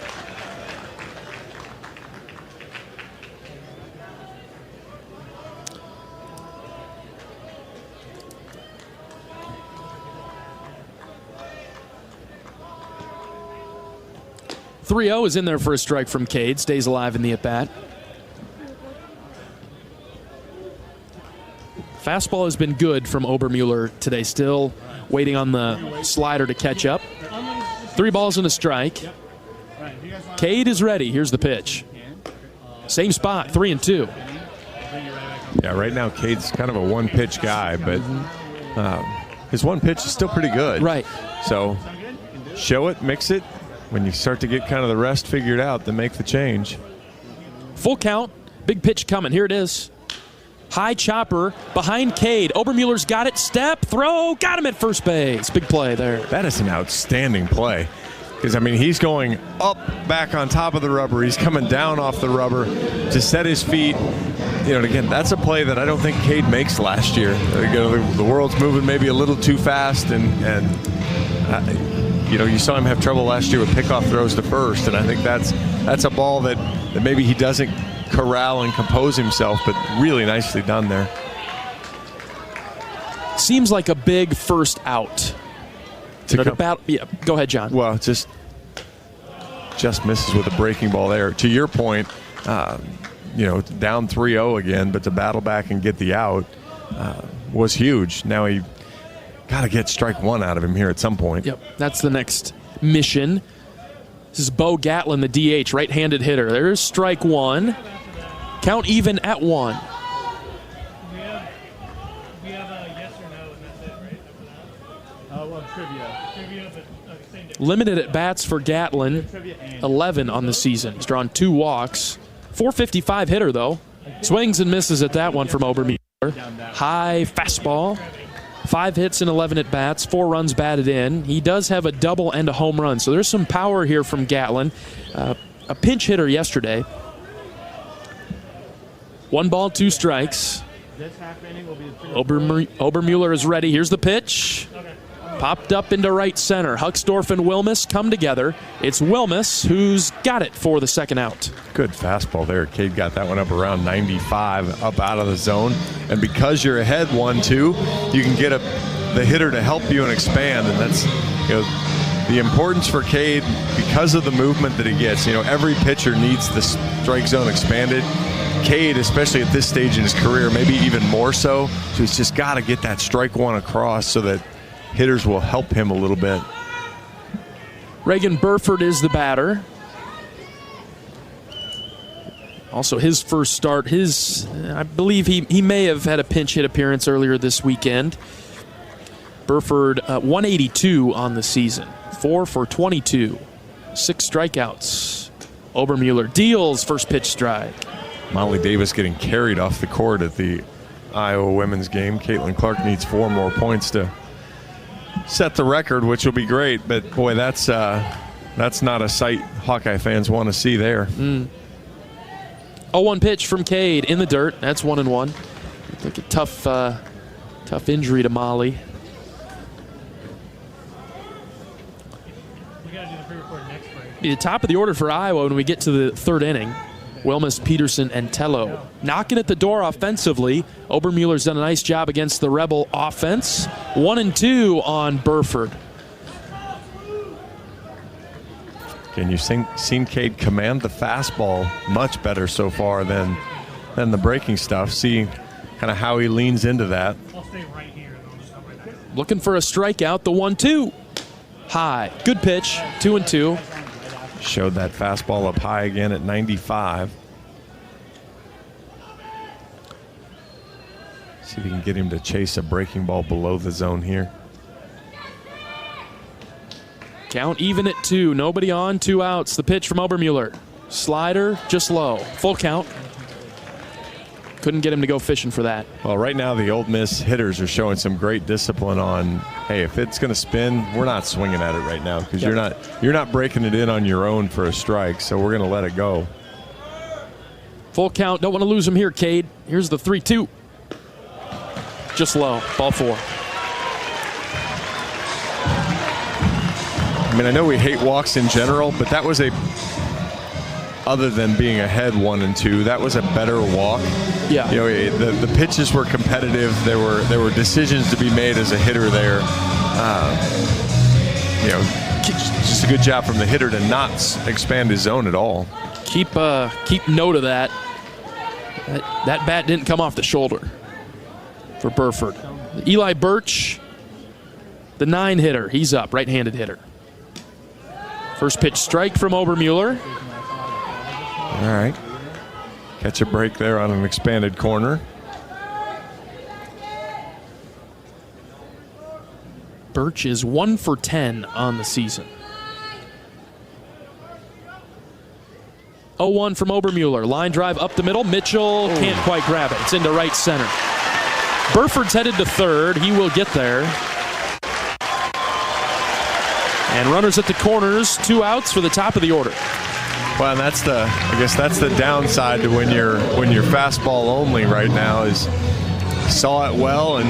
.3-0 is in there for a strike from Cade. Stays alive in the at-bat. Fastball has been good from Obermuller today. Still waiting on the slider to catch up. 3 balls and a strike. Cade is ready. Here's the pitch. Same spot, 3-2. Yeah, right now Cade's kind of a one-pitch guy, but his one pitch is still pretty good. Right. So show it, mix it. When you start to get kind of the rest figured out, then make the change. Full count. Big pitch coming. Here it is. High chopper behind Cade. Obermuller's got it. Step, throw, got him at first base. Big play there. That is an outstanding play. Because, I mean, he's going up, back on top of the rubber. He's coming down off the rubber to set his feet. You know, and again, that's a play that I don't think Cade makes last year. The world's moving maybe a little too fast, and you know, you saw him have trouble last year with pickoff throws to first, and I think that's a ball that maybe he doesn't corral and compose himself, but really nicely done there. Seems like a big first out. Yeah, go ahead, John. Well, just misses with a breaking ball there. To your point, you know, down 3-0 again, but to battle back and get the out was huge. Now he got to get strike 1 out of him here at some point. Yep, that's the next mission. This is Bo Gatlin, the DH, right-handed hitter. There's strike 1. Count even at 1. We have a yes or no, and that's it, right? Well, trivia. But Limited at bats for Gatlin, 11 on the season. He's drawn 2 walks. .455 hitter, though. Swings and misses at that one from Obermuller. High fastball. 5 hits and 11 at bats, 4 runs batted in. He does have a double and a home run, so there's some power here from Gatlin. A pinch hitter yesterday. 1 ball, 2 strikes. Obermuller is ready. Here's the pitch. Popped up into right center. Hucksdorf and Wilmus come together. It's Wilmus who's got it for the second out. Good fastball there. Cade got that one up around 95, up out of the zone. And because you're ahead 1-2, you can get the hitter to help you and expand. And that's, you know, the importance for Cade because of the movement that he gets. You know, every pitcher needs the strike zone expanded. Cade, especially at this stage in his career, maybe even more so. So he's just got to get that strike 1 across so that hitters will help him a little bit. Reagan Burford is the batter. Also his first start. I believe he may have had a pinch hit appearance earlier this weekend. Burford 182 on the season. 4 for 22. 6 strikeouts. Obermuller deals first pitch strike. Molly Davis getting carried off the court at the Iowa women's game. Caitlin Clark needs 4 more points to set the record, which will be great. But, boy, that's not a sight Hawkeye fans want to see there. 0-1 pitch from Cade in the dirt. That's 1-1. I think a tough injury to Molly. We got to do the pre-record next break. Be the top of the order for Iowa when we get to the third inning. Wilmus, Peterson, and Tello knocking at the door offensively. Obermuller's done a nice job against the Rebel offense. 1-2 on Burford. And you've seen Cade command the fastball much better so far than the breaking stuff. See kind of how he leans into that. I'll stay right here. Looking for a strikeout. The 1-2. High. Good pitch. 2-2. Showed that fastball up high again at 95. See if we can get him to chase a breaking ball below the zone here. Count even at 2. Nobody on, 2 outs. The pitch from Obermuller. Slider just low. Full count. Couldn't get him to go fishing for that. Well, right now the Ole Miss hitters are showing some great discipline on, hey, if it's going to spin, we're not swinging at it right now because you're not breaking it in on your own for a strike, so we're going to let it go. Full count. Don't want to lose him here, Cade. Here's the 3-2. Just low. Ball 4. I mean, I know we hate walks in general, but that was other than being ahead 1-2, that was a better walk. Yeah. You know, the pitches were competitive. There were decisions to be made as a hitter there. You know, just a good job from the hitter to not expand his zone at all. Keep note of that. That bat didn't come off the shoulder for Burford. Eli Birch, the 9 hitter. He's up, right-handed hitter. First pitch strike from Obermuller. All right. Catch a break there on an expanded corner. Birch is 1 for 10 on the season. 0-1 from Obermuller. Line drive up the middle. Mitchell can't quite grab it. It's into right center. Burford's headed to third. He will get there. And runners at the corners. 2 outs for the top of the order. Well, and I guess that's the downside to when you're fastball only right now is saw it well and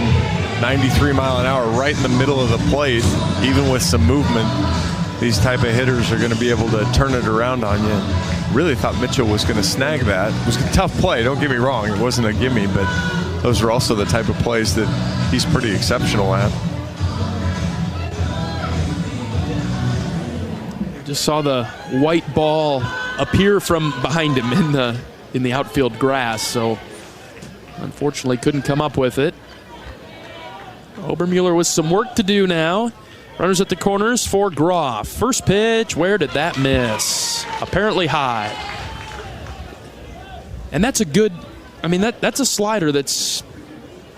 93 mile an hour right in the middle of the plate. Even with some movement, these type of hitters are going to be able to turn it around on you. Really thought Mitchell was going to snag that. It was a tough play, don't get me wrong. It wasn't a gimme, but those are also the type of plays that he's pretty exceptional at. Just saw the white ball appear from behind him in the outfield grass, so unfortunately couldn't come up with it. Obermuller with some work to do now. Runners at the corners for Groff. First pitch, where did that miss? Apparently high. And that's a good, I mean, that's a slider that's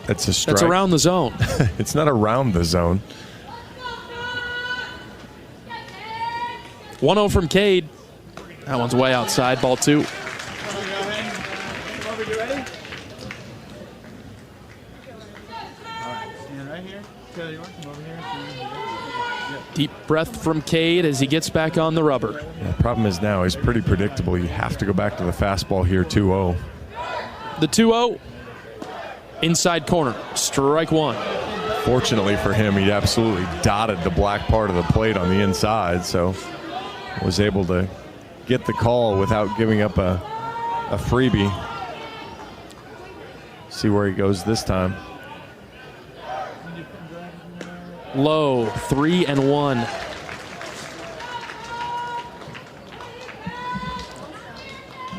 a strike. That's around the zone. It's not around the zone. 1-0 from Cade. That one's way outside, ball 2. Deep breath from Cade as he gets back on the rubber. The problem is now he's pretty predictable. You have to go back to the fastball here, 2-0. The 2-0, inside corner, strike 1. Fortunately for him, he absolutely dotted the black part of the plate on the inside, so was able to get the call without giving up a freebie. See where he goes this time. Low, 3-1.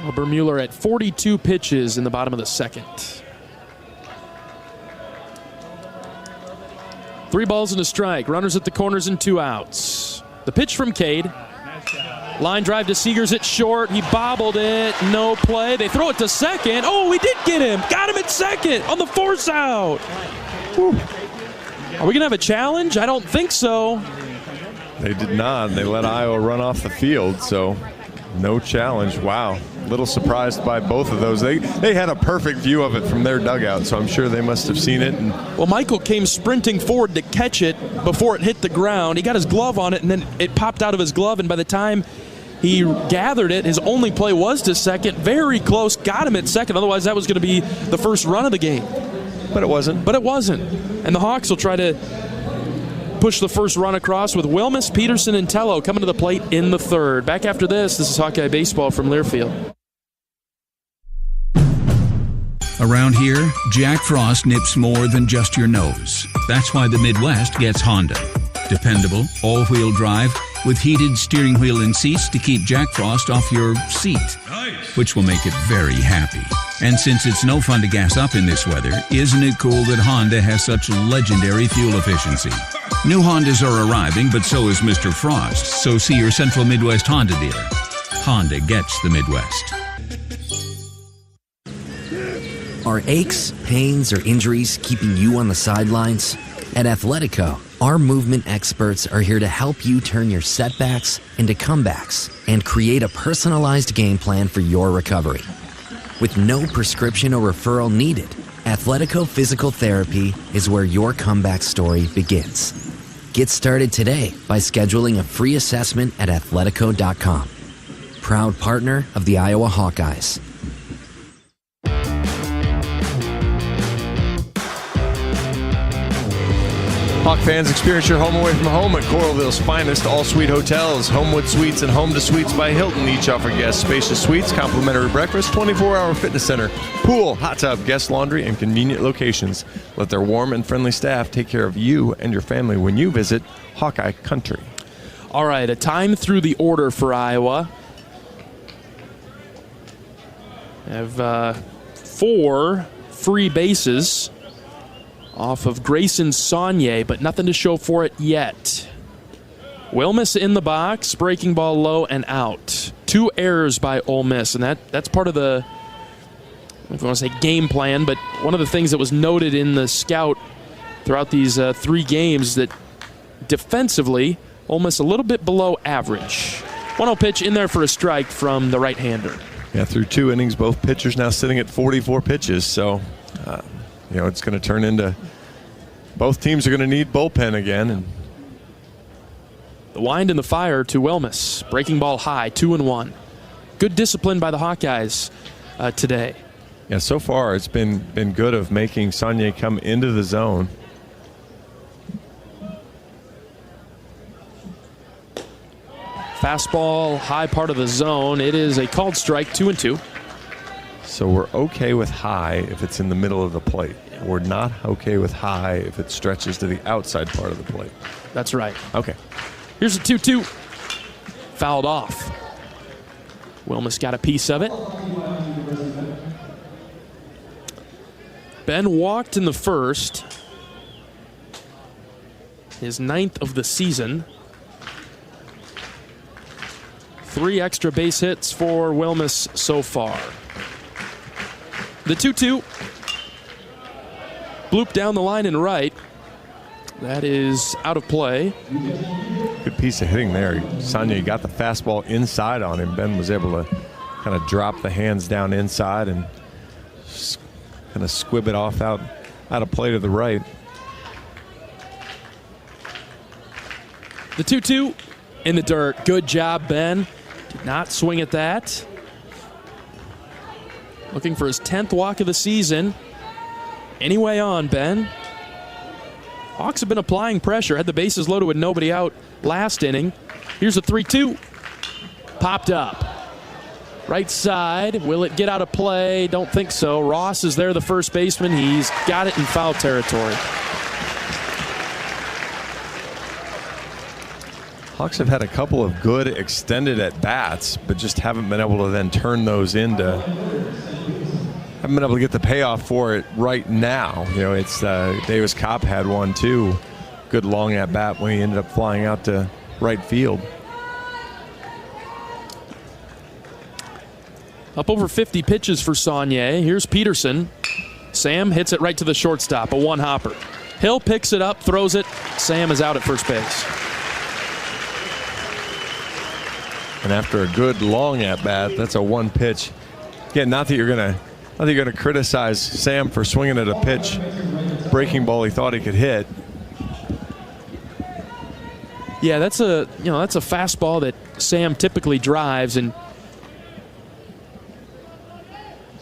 Obermuller at 42 pitches in the bottom of the second. 3 balls and a strike. Runners at the corners and 2 outs. The pitch from Cade. Line drive to Seegers at short. He bobbled it. No play. They throw it to second. Oh, we did get him. Got him at second on the force out. Whew. Are we going to have a challenge? I don't think so. They did not. They let Iowa run off the field, so No challenge. Wow. A little surprised by both of those. They had a perfect view of it from their dugout, so I'm sure they must have seen it. Well, Michael came sprinting forward to catch it before it hit the ground. He got his glove on it, and then it popped out of his glove, and by the time he gathered it, his only play was to second. Very close. Got him at second. Otherwise, that was going to be the first run of the game. But it wasn't. And the Hawks will try to push the first run across with Wilmus, Peterson, and Tello coming to the plate in the third. Back after this is Hawkeye Baseball from Learfield. Around here, Jack Frost nips more than just your nose. That's why the Midwest gets Honda. Dependable, all-wheel drive with heated steering wheel and seats to keep Jack Frost off your seat. Nice. Which will make it very happy. And since it's no fun to gas up in this weather, isn't it cool that Honda has such legendary fuel efficiency? New Hondas are arriving, but so is Mr. Frost. So see your Central Midwest Honda dealer. Honda gets the Midwest. Are aches, pains, or injuries keeping you on the sidelines? At Athletico, our movement experts are here to help you turn your setbacks into comebacks and create a personalized game plan for your recovery. With no prescription or referral needed, Athletico Physical Therapy is where your comeback story begins. Get started today by scheduling a free assessment at athletico.com. Proud partner of the Iowa Hawkeyes. Hawk fans, experience your home away from home at Coralville's finest all-suite hotels. Homewood Suites and Home to Suites by Hilton each offer guests spacious suites, complimentary breakfast, 24-hour fitness center, pool, hot tub, guest laundry, and convenient locations. Let their warm and friendly staff take care of you and your family when you visit Hawkeye Country. All right, a time through the order for Iowa. Have 4 free bases off of Grayson Saunier, but nothing to show for it yet. Wilmus in the box, breaking ball low and out. 2 errors by Ole Miss, and that's part of the, I don't know if I want to say game plan, but one of the things that was noted in the scout throughout these 3 games that defensively, Ole Miss a little bit below average. 1-0 pitch in there for a strike from the right-hander. Yeah, through 2 innings, both pitchers now sitting at 44 pitches, so it's going to turn into both teams are going to need bullpen again. And the wind and the fire to Wilmus. Breaking ball high, 2-1. Good discipline by the Hawkeyes today. Yeah, so far it's been good of making Saunier come into the zone. Fastball, high part of the zone. It is a called strike, 2-2. So we're okay with high if it's in the middle of the plate. We're not okay with high if it stretches to the outside part of the plate. That's right. Okay. Here's a 2-2. Fouled off. Wilmus got a piece of it. Ben walked in the first. His 9th of the season. 3 extra base hits for Wilmus so far. The 2-2. Bloop down the line and right. That is out of play. Good piece of hitting there. Saunier got the fastball inside on him. Ben was able to kind of drop the hands down inside and kind of squib it off out of play to the right. The 2-2 in the dirt. Good job, Ben. Did not swing at that. Looking for his 10th walk of the season. Anyway on, Ben. Hawks have been applying pressure. Had the bases loaded with nobody out last inning. Here's a 3-2. Popped up. Right side. Will it get out of play? Don't think so. Ross is there, the first baseman. He's got it in foul territory. Hawks have had a couple of good extended at-bats, but just haven't been able to then turn those into... haven't been able to get the payoff for it right now. It's Davis Kopp had one too. Good long at-bat when he ended up flying out to right field. Up over 50 pitches for Saunier. Here's Peterson. Sam hits it right to the shortstop, a one-hopper. Hill picks it up, throws it. Sam is out at first base. And after a good long at-bat, that's a one pitch. Again, not that you're gonna criticize Sam for swinging at a pitch, breaking ball he thought he could hit. Yeah, that's a fastball that Sam typically drives, and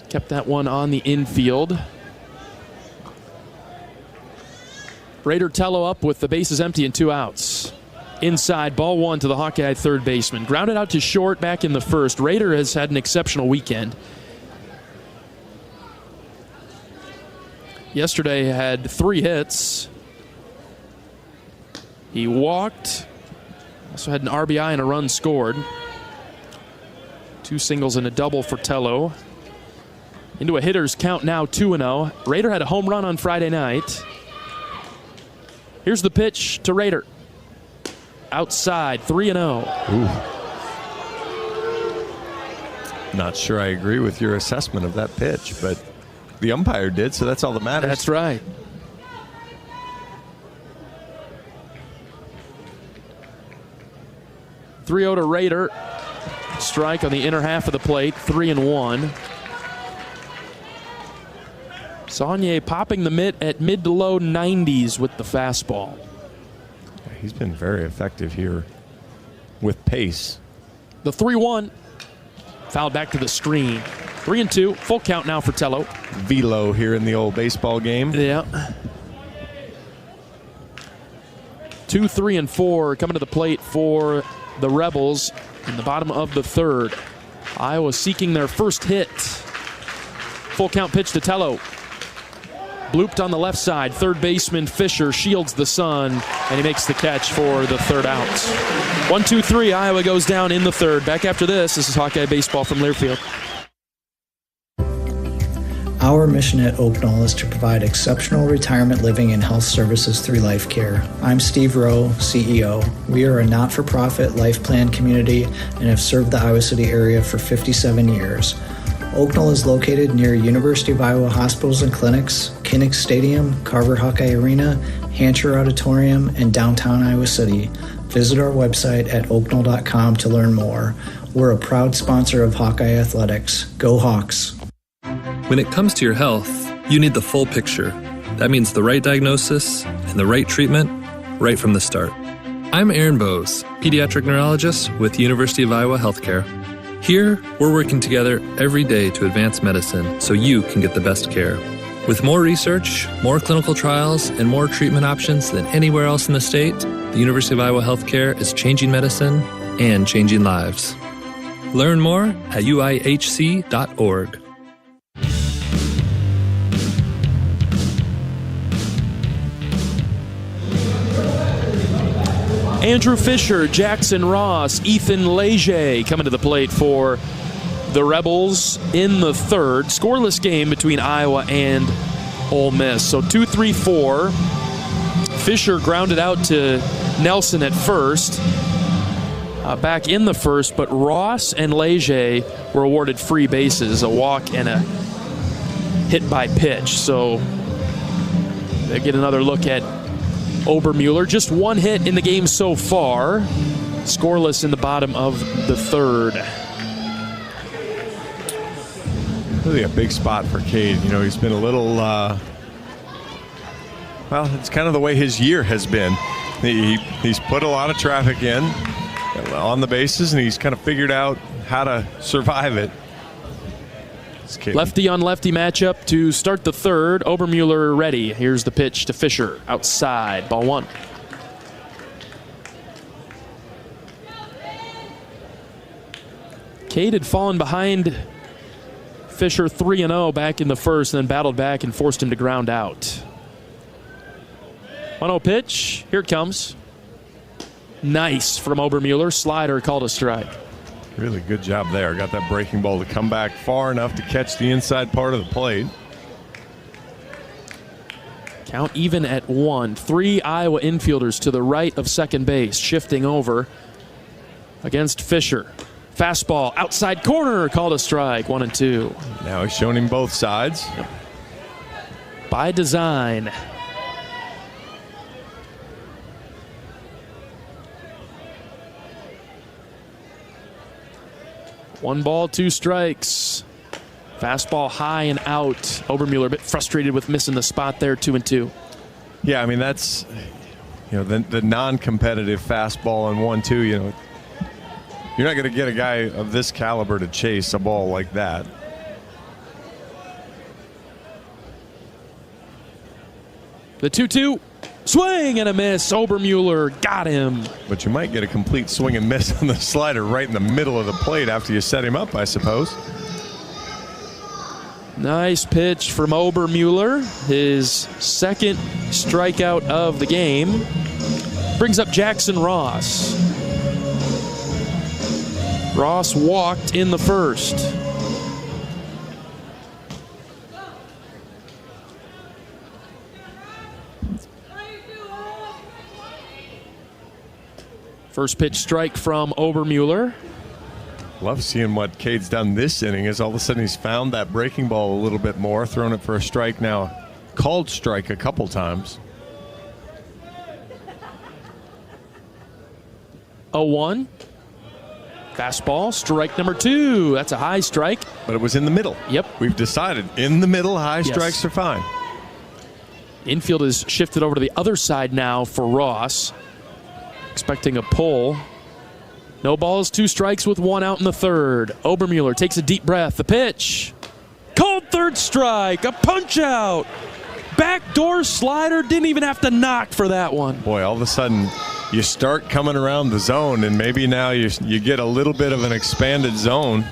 kept that one on the infield. Raider Tello up with the bases empty and 2 outs. Inside, ball 1 to the Hawkeye third baseman. Grounded out to short back in the first. Raider has had an exceptional weekend. Yesterday had 3 hits. He walked. Also had an RBI and a run scored. 2 singles and a double for Tello. Into a hitter's count now, 2-0. Raider had a home run on Friday night. Here's the pitch to Raider. Outside, 3-0. Not sure I agree with your assessment of that pitch, but the umpire did, so that's all that matters. That's right. (3-0) to Raider. Strike on the inner half of the plate, 3-1. Saunier popping the mitt at mid to low 90s with the fastball. He's been very effective here with pace. The 3-1. Fouled back to the screen. 3-2. Full count now for Tello. Velo here in the old baseball game. Yeah. 2, 3, and 4 coming to the plate for the Rebels in the bottom of the third. Iowa seeking their first hit. Full count pitch to Tello. Blooped on the left side. Third baseman Fisher shields the sun, and he makes the catch for the third out. 1-2-3. Iowa goes down in the third. Back after this. This is Hawkeye Baseball from Learfield. Our mission at Oak Knoll is to provide exceptional retirement living and health services through life care. I'm Steve Rowe, CEO. We are a not-for-profit life plan community and have served the Iowa City area for 57 years. Oak Knoll is located near University of Iowa hospitals and clinics, Kinnick Stadium, Carver Hawkeye Arena, Hancher Auditorium, and downtown Iowa City. Visit our website at oakknoll.com to learn more. We're a proud sponsor of Hawkeye Athletics. Go Hawks! When it comes to your health, you need the full picture. That means the right diagnosis and the right treatment right from the start. I'm Aaron Bowes, pediatric neurologist with University of Iowa Healthcare. Here, we're working together every day to advance medicine so you can get the best care. With more research, more clinical trials, and more treatment options than anywhere else in the state, the University of Iowa Healthcare is changing medicine and changing lives. Learn more at uihc.org. Andrew Fisher, Jackson Ross, Ethan Leger coming to the plate for the Rebels in the third. Scoreless game between Iowa and Ole Miss. So 2-3-4. Fisher grounded out to Nelson at first. Back in the first, but Ross and Leger were awarded free bases, a walk and a hit by pitch. So they get another look at Obermuller. Just one hit in the game so far. Scoreless in the bottom of the third. Really a big spot for Cade. You know, he's been a little, well, it's kind of the way his year has been. He's put a lot of traffic in on the bases, and he's kind of figured out how to survive it. Lefty on lefty matchup to start the third. Obermuller ready. Here's the pitch to Fisher. Outside. Ball 1. Cade had fallen behind Fisher 3-0 back in the first, and then battled back and forced him to ground out. 1-0 pitch. Here it comes. Nice from Obermuller. Slider called a strike. Really good job there. Got that breaking ball to come back far enough to catch the inside part of the plate. Count even at 1. 3 Iowa infielders to the right of second base, shifting over against Fisher. Fastball outside corner, called a strike. 1-2. Now he's shown him both sides. Yep. By design. 1 ball, 2 strikes. Fastball high and out. Obermueller a bit frustrated with missing the spot there, 2-2. Yeah, I mean, that's, the non-competitive fastball on 1-2, you're not going to get a guy of this caliber to chase a ball like that. The 2-2. Swing and a miss. Obermueller got him. But you might get a complete swing and miss on the slider right in the middle of the plate after you set him up, I suppose. Nice pitch from Obermueller. His second strikeout of the game. Brings up Jackson Ross. Ross walked in the first. First pitch strike from Obermueller. Love seeing what Cade's done this inning is all of a sudden he's found that breaking ball a little bit more, thrown it for a strike now, called strike a couple times. 0-1. Fastball, strike number 2. That's a high strike. But it was in the middle. Yep. We've decided in the middle, high strikes are fine. Infield is shifted over to the other side now for Ross. Expecting a pull. No balls, 2 strikes with 1 out in the third. Obermueller takes a deep breath. The pitch. Called third strike. A punch out. Backdoor slider. Didn't even have to knock for that one. Boy, all of a sudden you start coming around the zone, and maybe now you get a little bit of an expanded zone.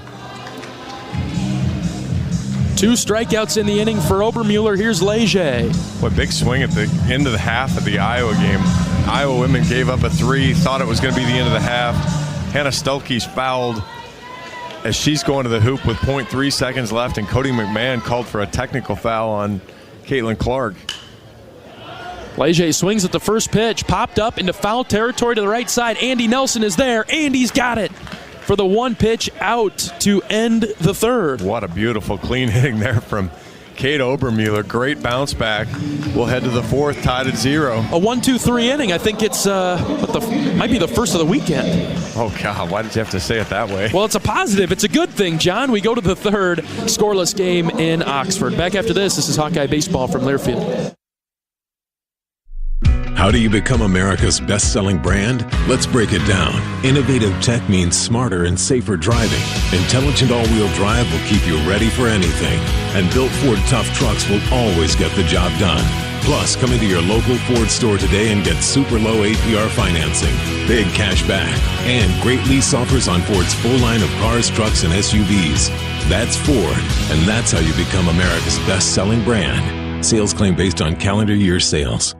2 strikeouts in the inning for Obermueller. Here's Leger. What big swing at the end of the half of the Iowa game. Iowa women gave up a 3, thought it was going to be the end of the half. Hannah Stuelke's fouled as she's going to the hoop with 0.3 seconds left, and Cody McMahon called for a technical foul on Caitlin Clark. Leger swings at the first pitch, popped up into foul territory to the right side. Andy Nelson is there. Andy's got it for the 1 pitch out to end the third. What a beautiful clean hitting there from Kate Obermueller. Great bounce back. We'll head to the 4th, tied at 0. A 1-2-3 inning. I think it's might be the first of the weekend. Oh, God, why did you have to say it that way? Well, it's a positive. It's a good thing, John. We go to the 3rd scoreless game in Oxford. Back after this is Hawkeye Baseball from Learfield. How do you become America's best-selling brand? Let's break it down. Innovative tech means smarter and safer driving. Intelligent all-wheel drive will keep you ready for anything. And built Ford tough trucks will always get the job done. Plus, come into your local Ford store today and get super low APR financing, big cash back, and great lease offers on Ford's full line of cars, trucks, and SUVs. That's Ford, and that's how you become America's best-selling brand. Sales claim based on calendar year sales.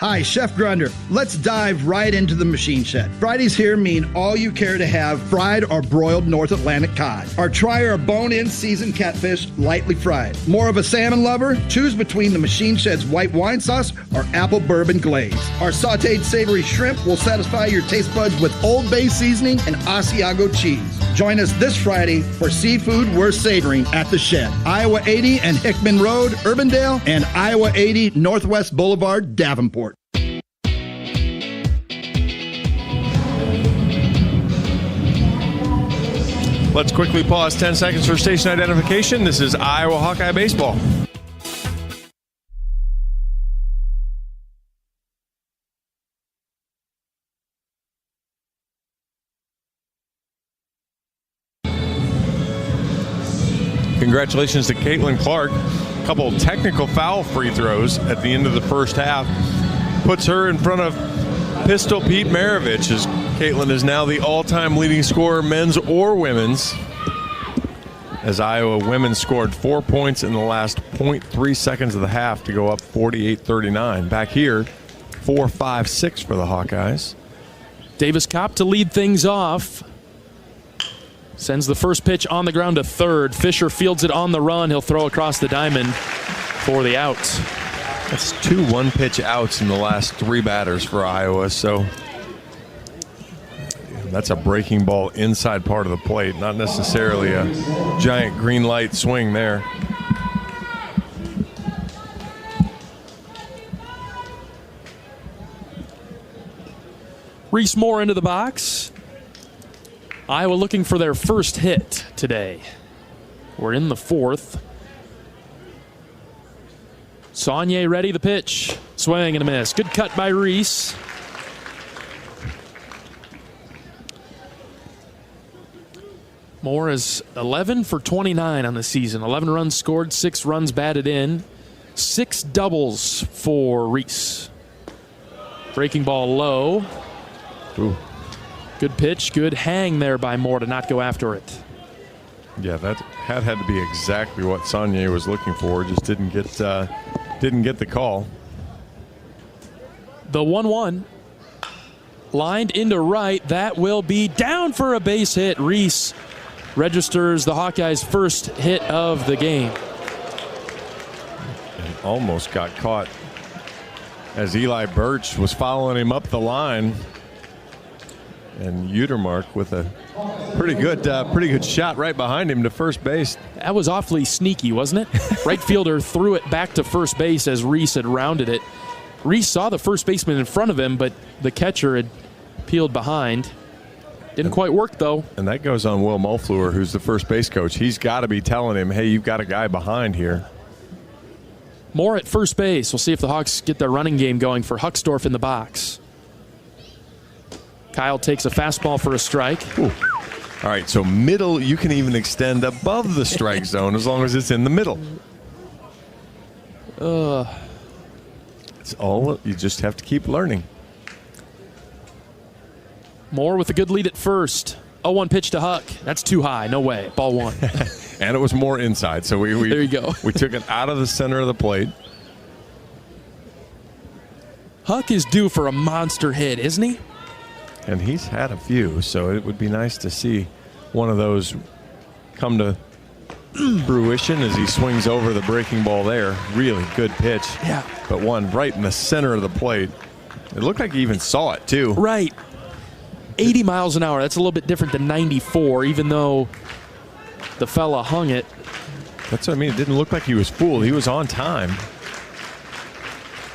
Hi, Chef Grunder. Let's dive right into the machine shed. Fridays here mean all you care to have fried or broiled North Atlantic cod. Or try our bone-in seasoned catfish, lightly fried. More of a salmon lover? Choose between the machine shed's white wine sauce or apple bourbon glaze. Our sauteed savory shrimp will satisfy your taste buds with Old Bay seasoning and Asiago cheese. Join us this Friday for seafood worth savoring at the Shed. Iowa 80 and Hickman Road, Urbandale, and Iowa 80 Northwest Boulevard, Davenport. Let's quickly pause 10 seconds for station identification. This is Iowa Hawkeye Baseball. Congratulations to Caitlin Clark. A couple technical foul free throws at the end of the first half. Puts her in front of Pistol Pete Maravich, as Caitlin is now the all-time leading scorer, men's or women's, as Iowa women scored 4 points in the last 0.3 seconds of the half to go up 48-39. Back here, 4-5-6 for the Hawkeyes. Davis Kopp to lead things off. Sends the first pitch on the ground to third. Fisher fields it on the run. He'll throw across the diamond for the out. That's 2 one-pitch outs in the last 3 batters for Iowa, so that's a breaking ball inside part of the plate, not necessarily a giant green light swing there. Reese Moore into the box. Iowa looking for their first hit today. We're in the fourth. Saunier ready, the pitch. Swing and a miss. Good cut by Reese. Moore is 11 for 29 on the season. 11 runs scored, 6 runs batted in. 6 doubles for Reese. Breaking ball low. Ooh. Good pitch, good hang there by Moore to not go after it. Yeah, that had to be exactly what Saunier was looking for. Just didn't get the call. The 1-1 lined into right. That will be down for a base hit. Reese registers the Hawkeyes' first hit of the game. And almost got caught as Eli Birch was following him up the line. And Utermark with a pretty good shot right behind him to first base. That was awfully sneaky, wasn't it? Right fielder threw it back to first base as Reese had rounded it. Reese saw the first baseman in front of him, but the catcher had peeled behind. Didn't quite work, though. And that goes on Will Mulfleur, who's the first base coach. He's got to be telling him, hey, you've got a guy behind here. Moore at first base. We'll see if the Hawks get their running game going for Huckstorf in the box. Kyle takes a fastball for a strike. Ooh. All right, so middle, you can even extend above the strike zone as long as it's in the middle. It's all, you just have to keep learning. Moore with a good lead at first. 0-1 pitch to Huck. That's too high. No way. Ball 1. And it was more inside, so we there you go. We took it out of the center of the plate. Huck is due for a monster hit, isn't he? And he's had a few, so it would be nice to see one of those come to fruition as he swings over the breaking ball there. Really good pitch. Yeah. But one right in the center of the plate. It looked like he even saw it, too. Right. 80 miles an hour. That's a little bit different than 94, even though the fella hung it. That's what I mean. It didn't look like he was fooled. He was on time.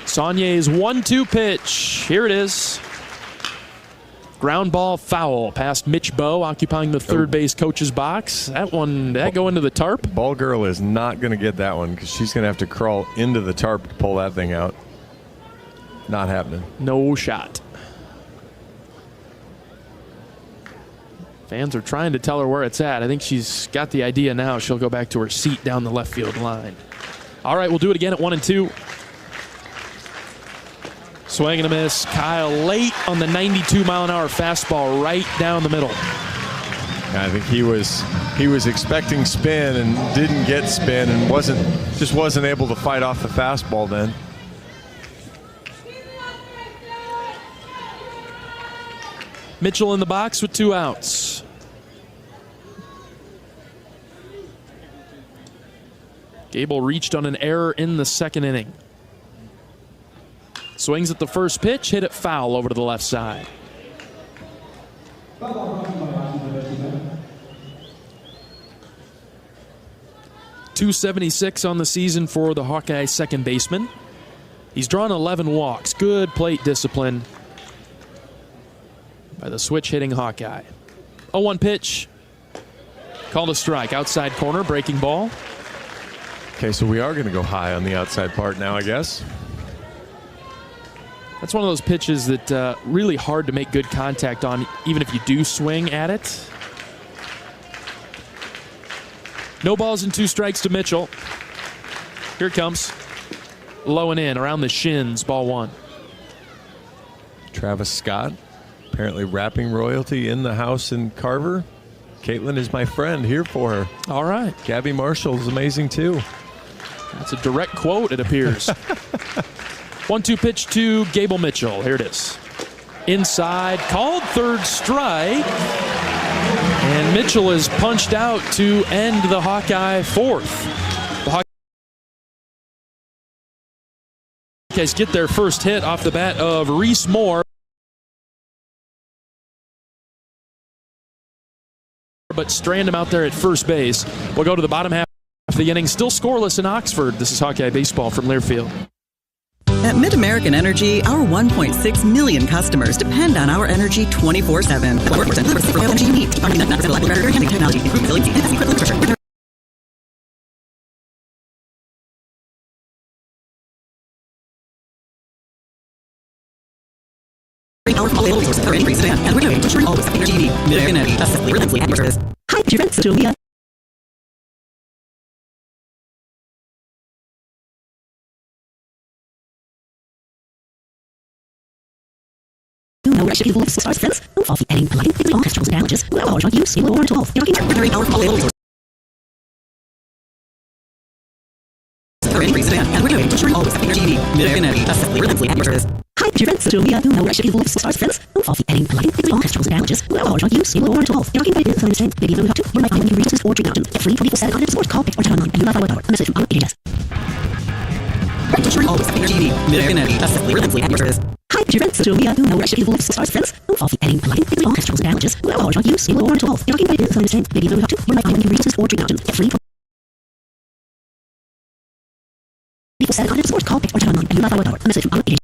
Saunier's 1-2 pitch. Here it is. Ground ball foul past Mitch Bowe, occupying the third base coach's box. That one, did that go into the tarp? Ball girl is not going to get that one because she's going to have to crawl into the tarp to pull that thing out. Not happening. No shot. Fans are trying to tell her where it's at. I think she's got the idea now. She'll go back to her seat down the left field line. All right, we'll do it again at 1-2. Swing and a miss. Kyle late on the 92-mile-an-hour fastball right down the middle. I think he was expecting spin and didn't get spin and wasn't able to fight off the fastball then. Mitchell in the box with 2 outs. Gable reached on an error in the second inning. Swings at the first pitch, hit it foul over to the left side. .276 on the season for the Hawkeye second baseman. He's drawn 11 walks. Good plate discipline by the switch-hitting Hawkeye. 0-1 pitch. Called a strike. Outside corner, breaking ball. Okay, so we are going to go high on the outside part now, I guess. That's one of those pitches that really hard to make good contact on, even if you do swing at it. No balls and 2 strikes to Mitchell. Here it comes. Low and in, around the shins, ball 1. Travis Scott, apparently rapping royalty in the house in Carver. Caitlin is my friend, here for her. All right. Gabby Marshall is amazing, too. That's a direct quote, it appears. 1-2 pitch to Gable Mitchell. Here it is. Inside, called third strike. And Mitchell is punched out to end the Hawkeye fourth. The Hawkeyes get their first hit off the bat of Reese Moore. But strand him out there at first base. We'll go to the bottom half of the inning. Still scoreless in Oxford. This is Hawkeye Baseball from Learfield. At Mid-American Energy, our 1.6 million customers depend on our energy 24/7. Energy you need. Technology, improved resiliency, and equipment pressure. Powerful available resources are increased demand, and we're doing ensuring always the energy you need. Mid-American Energy, assessment, relentlessly at your service. Hi, your friends, Julia. You know where people live, stars, friends, don't fall for any polite, they all have troubles and damages. Well, I'll you, see, or 12. You're looking for very powerful available resources. Are increased demand, and we're doing ensuring always the energy you need. Mid-American Energy, assessment, relentlessly at your service. Hi, your friends, Julia. You know where people live, stars, friends, don't fall for any polite, they all have troubles and damages. Well, I'll you, see, or 12. You're looking for it, understand, maybe you know how to. You might find new resources or drink out to. Get free 24/7 content support. Call, or chat online, and you have our power. A message from our AHS. Ensuring always the energy you need. Mid-American Energy, assessment, relentlessly at your service. Hi, your friends, Julia. You know where people live, stars, friends, don't fall for any polite, they all have troubles and damages. Well, I'll you, see, or 12. You're looking for it, understand, maybe you know how to. You might find new resources or drink out to. Get free 24/7 content support. Call, or chat online, and you have our power. A message from our AHS.